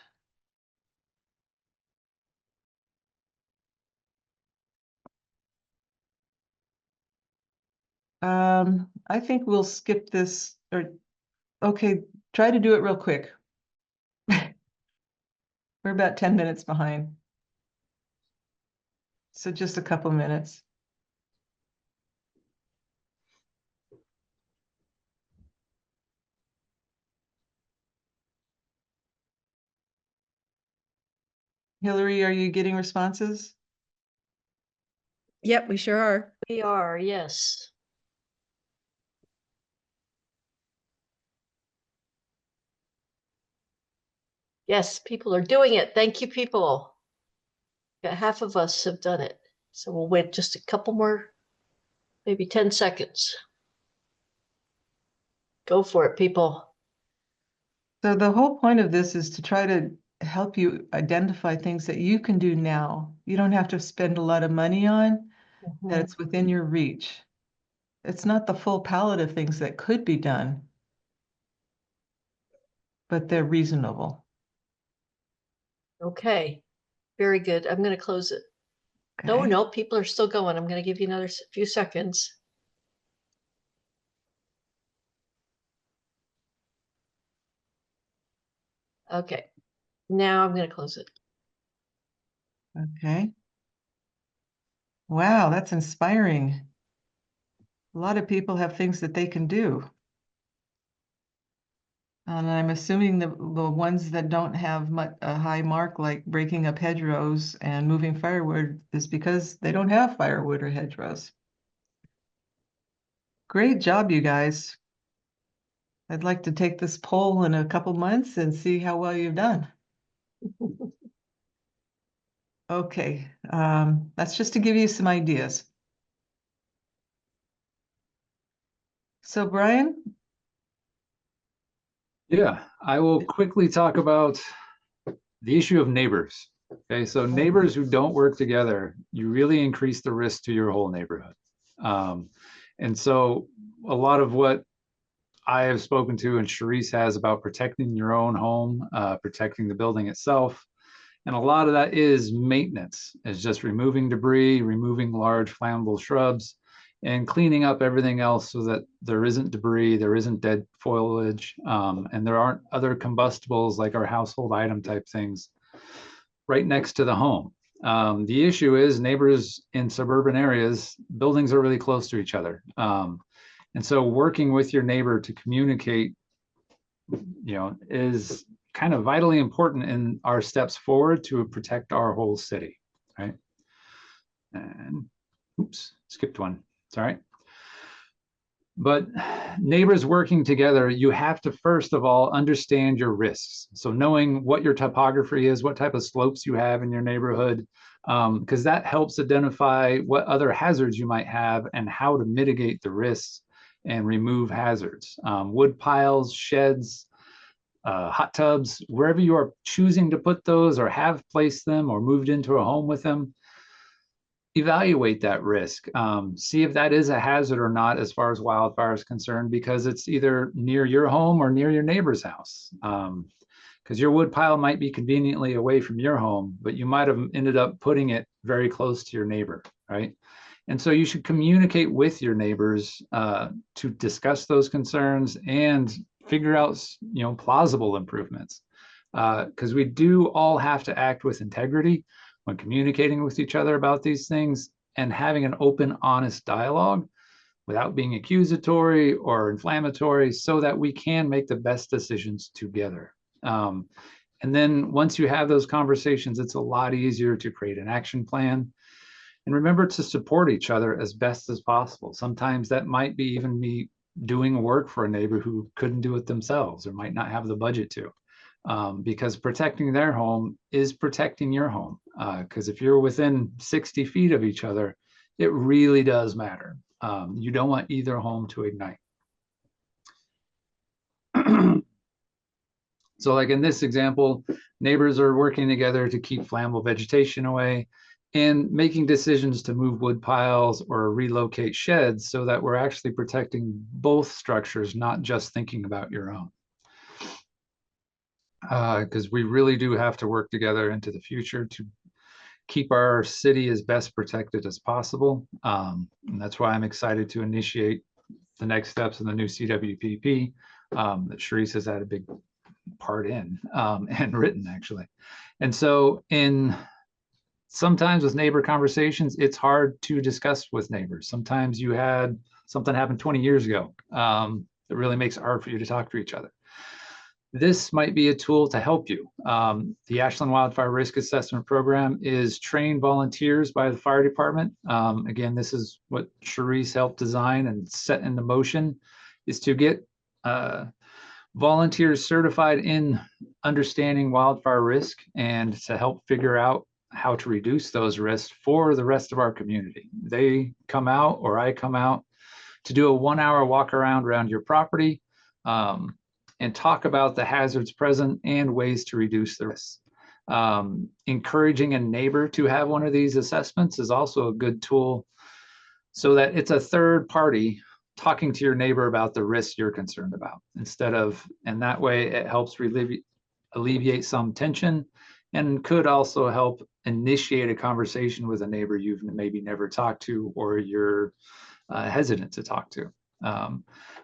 I think we'll skip this, or okay, try to do it real quick. We're about 10 minutes behind. So just a couple minutes. Hillary, are you getting responses? Yep, we sure are. We are, yes. Yes, people are doing it. Thank you, people. Yeah, half of us have done it. So we'll wait just a couple more, maybe 10 seconds. Go for it, people. So the whole point of this is to try to help you identify things that you can do now. You don't have to spend a lot of money on, that it's within your reach. It's not the full palette of things that could be done, but they're reasonable. Okay, very good. I'm going to close it. Okay. No, people are still going. I'm going to give you another few seconds. Okay, now I'm going to close it. Okay. Wow, that's inspiring. A lot of people have things that they can do. And I'm assuming the ones that don't have a high mark, like breaking up hedgerows and moving firewood, is because they don't have firewood or hedgerows. Great job, you guys. I'd like to take this poll in a couple months and see how well you've done. Okay, that's just to give you some ideas. So Brian? Yeah, I will quickly talk about the issue of neighbors. Okay, so neighbors who don't work together, you really increase the risk to your whole neighborhood. And so a lot of what I have spoken to and Charisse has about protecting your own home, protecting the building itself, And a lot of that is maintenance. It's just removing debris, removing large flammable shrubs, and cleaning up everything else so that there isn't debris, there isn't dead foliage, and there aren't other combustibles like our household item type things right next to the home. The issue is neighbors in suburban areas, buildings are really close to each other. And so working with your neighbor to communicate, is kind of vitally important in our steps forward to protect our whole city, right? And oops, skipped one, sorry. But neighbors working together, you have to first of all understand your risks. So knowing what your topography is, what type of slopes you have in your neighborhood, because that helps identify what other hazards you might have and how to mitigate the risks and remove hazards. Wood piles, sheds, hot tubs, wherever you are choosing to put those or have placed them or moved into a home with them, evaluate that risk. See if that is a hazard or not as far as wildfire is concerned, because it's either near your home or near your neighbor's house. Because your wood pile might be conveniently away from your home, but you might have ended up putting it very close to your neighbor, right? And so you should communicate with your neighbors to discuss those concerns and figure out, plausible improvements. Because we do all have to act with integrity when communicating with each other about these things and having an open, honest dialogue without being accusatory or inflammatory, so that we can make the best decisions together. And then once you have those conversations, it's a lot easier to create an action plan. And remember to support each other as best as possible. Sometimes that might be even me doing work for a neighbor who couldn't do it themselves or might not have the budget to. Because protecting their home is protecting your home. Because if you're within 60 feet of each other, it really does matter. You don't want either home to ignite. So like in this example, neighbors are working together to keep flammable vegetation away and making decisions to move wood piles or relocate sheds so that we're actually protecting both structures, not just thinking about your own. Because we really do have to work together into the future to keep our city as best protected as possible. And that's why I'm excited to initiate the next steps in the new CWPP that Sharice has had a big part in and written actually. And so sometimes with neighbor conversations, it's hard to discuss with neighbors. Sometimes you had something happen 20 years ago that really makes it hard for you to talk to each other. This might be a tool to help you. The Ashland Wildfire Risk Assessment Program is trained volunteers by the fire department. Again, this is what Sharice helped design and set into motion, is to get volunteers certified in understanding wildfire risk and to help figure out how to reduce those risks for the rest of our community. They come out, or I come out, to do a 1-hour walk around your property and talk about the hazards present and ways to reduce the risks. Encouraging a neighbor to have one of these assessments is also a good tool, so that it's a third party talking to your neighbor about the risks you're concerned about, and that way it helps alleviate some tension and could also help initiate a conversation with a neighbor you've maybe never talked to or you're hesitant to talk to.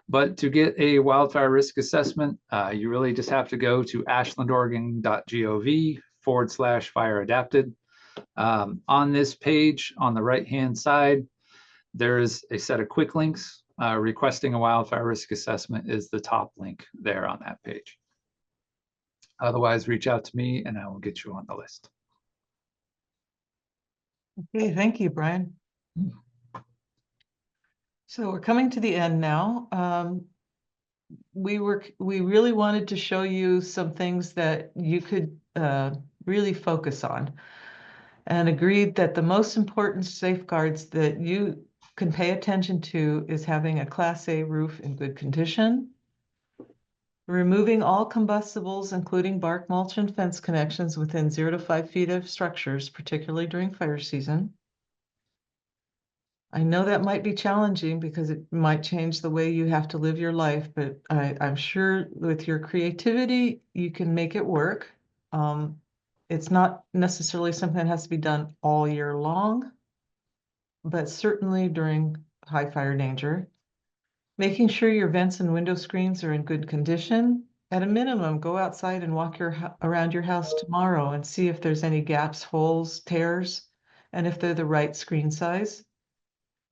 But to get a wildfire risk assessment, you really just have to go to ashlandoregon.gov/fire adapted. On this page, on the right-hand side, there is a set of quick links. Requesting a wildfire risk assessment is the top link there on that page. Otherwise, reach out to me and I will get you on the list. Okay, thank you, Brian. So we're coming to the end now. We really wanted to show you some things that you could really focus on, and agreed that the most important safeguards that you can pay attention to is having a Class A roof in good condition, removing all combustibles, including bark, mulch, and fence connections within 0 to 5 feet of structures, particularly during fire season. I know that might be challenging because it might change the way you have to live your life, but I'm sure with your creativity, you can make it work. It's not necessarily something that has to be done all year long, but certainly during high fire danger. Making sure your vents and window screens are in good condition. At a minimum, go outside and walk around your house tomorrow and see if there's any gaps, holes, tears, and if they're the right screen size.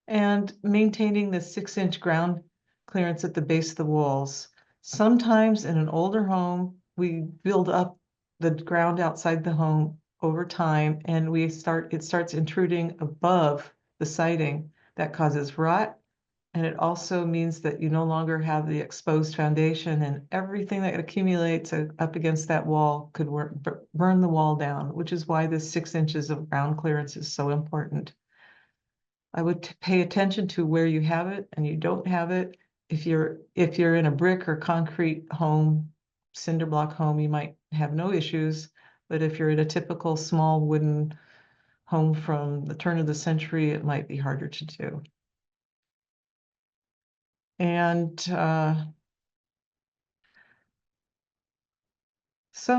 And maintaining the 6-inch ground clearance at the base of the walls. Sometimes in an older home, we build up the ground outside the home over time, and it starts intruding above the siding. That causes rot. And it also means that you no longer have the exposed foundation, and everything that accumulates up against that wall could burn the wall down, which is why this 6 inches of ground clearance is so important. I would pay attention to where you have it and you don't have it. If you're in a brick or concrete home, cinder block home, you might have no issues. But if you're in a typical small wooden home from the turn of the century, it might be harder to do. And some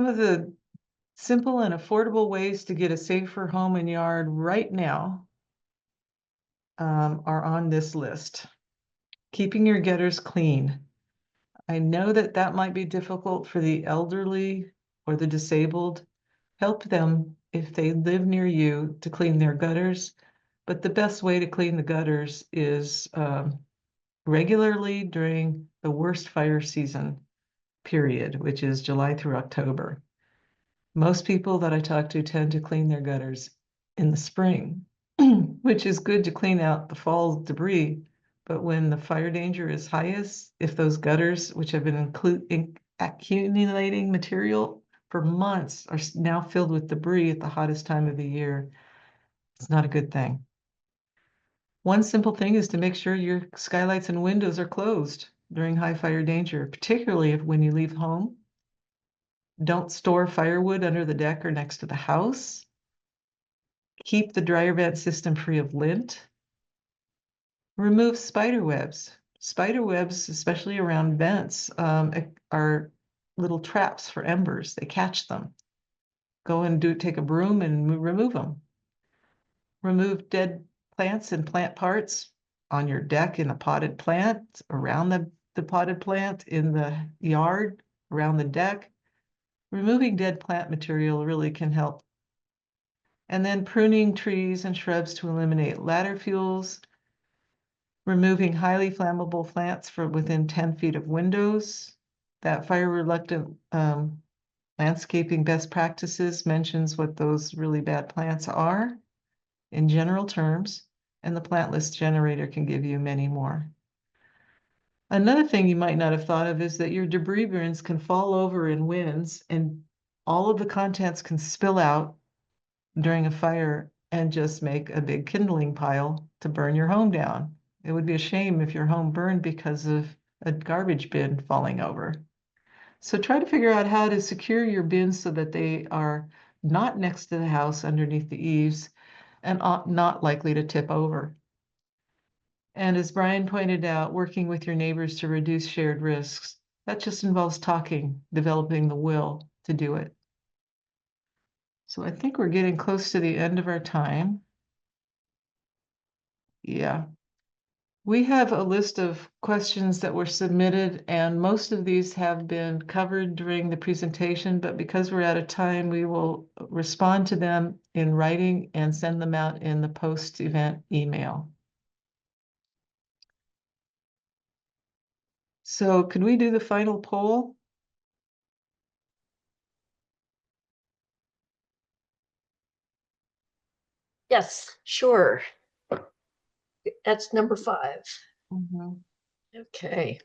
of the simple and affordable ways to get a safer home and yard right now are on this list. Keeping your gutters clean. I know that might be difficult for the elderly or the disabled. Help them if they live near you to clean their gutters. But the best way to clean the gutters is regularly during the worst fire season period, which is July through October. Most people that I talk to tend to clean their gutters in the spring, which is good to clean out the fall debris. But when the fire danger is highest, if those gutters, which have been accumulating material for months, are now filled with debris at the hottest time of the year, it's not a good thing. One simple thing is to make sure your skylights and windows are closed during high fire danger, particularly when you leave home. Don't store firewood under the deck or next to the house. Keep the dryer vent system free of lint. Remove spider webs. Spider webs, especially around vents, are little traps for embers. They catch them. Go and take a broom and remove them. Remove dead plants and plant parts on your deck in a potted plant, around the potted plant, in the yard, around the deck. Removing dead plant material really can help. And then pruning trees and shrubs to eliminate ladder fuels. Removing highly flammable plants from within 10 feet of windows. That fire-reluctant landscaping best practices mentions what those really bad plants are in general terms, and the plant list generator can give you many more. Another thing you might not have thought of is that your debris bins can fall over in winds, and all of the contents can spill out during a fire and just make a big kindling pile to burn your home down. It would be a shame if your home burned because of a garbage bin falling over. So try to figure out how to secure your bins so that they are not next to the house underneath the eaves and not likely to tip over. And as Brian pointed out, working with your neighbors to reduce shared risks. That just involves talking, developing the will to do it. So I think we're getting close to the end of our time. Yeah. We have a list of questions that were submitted, and most of these have been covered during the presentation, but because we're out of time, we will respond to them in writing and send them out in the post-event email. So can we do the final poll? Yes, sure. That's number 5. Mm-hmm. Okay.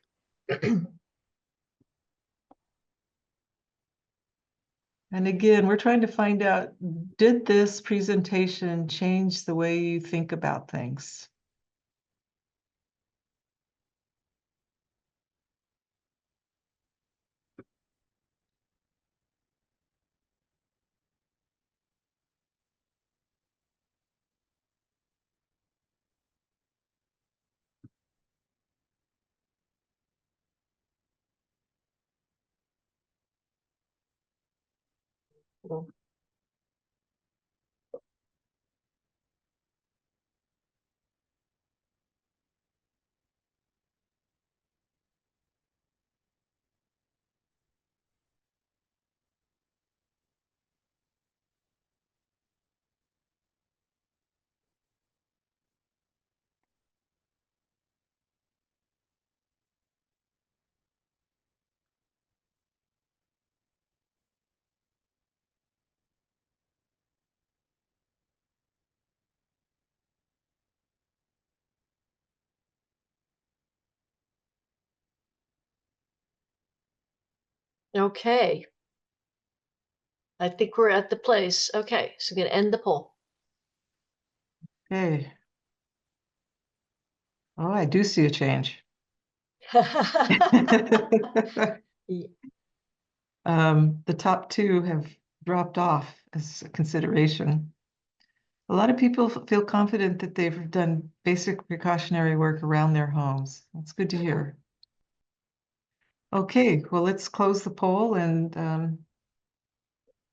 And again, we're trying to find out, did this presentation change the way you think about things? Okay. I think we're at the place. Okay, so I'm gonna end the poll. Okay. Oh, I do see a change. The top two have dropped off as a consideration. A lot of people feel confident that they've done basic precautionary work around their homes. That's good to hear. Okay, well, let's close the poll and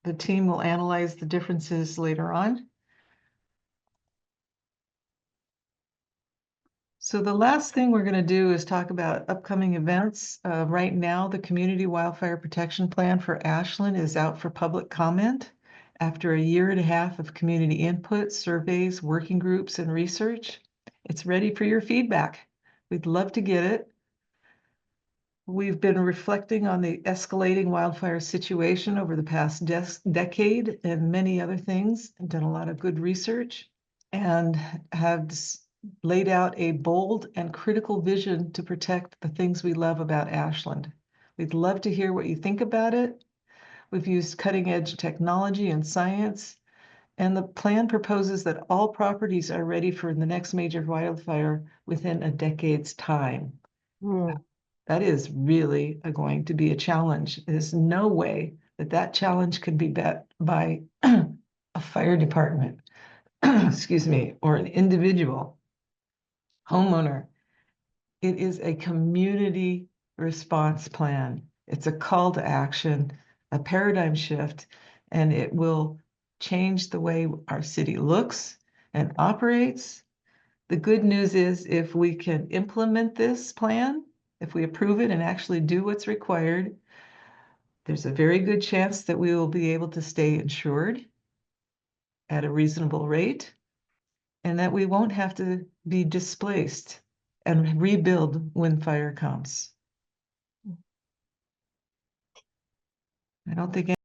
the team will analyze the differences later on. So the last thing we're going to do is talk about upcoming events. Right now, the Community Wildfire Protection Plan for Ashland is out for public comment after a year and a half of community input, surveys, working groups, and research. It's ready for your feedback. We'd love to get it. We've been reflecting on the escalating wildfire situation over the past decade and many other things, and done a lot of good research, and have laid out a bold and critical vision to protect the things we love about Ashland. We'd love to hear what you think about it. We've used cutting-edge technology and science, and the plan proposes that all properties are ready for the next major wildfire within a decade's time. That is really going to be a challenge. There's no way that that challenge can be met by a fire department, excuse me, or an individual homeowner. It is a community response plan. It's a call to action, a paradigm shift, and it will change the way our city looks and operates. The good news is if we can implement this plan, if we approve it and actually do what's required, there's a very good chance that we will be able to stay insured at a reasonable rate and that we won't have to be displaced and rebuild when fire comes. I don't think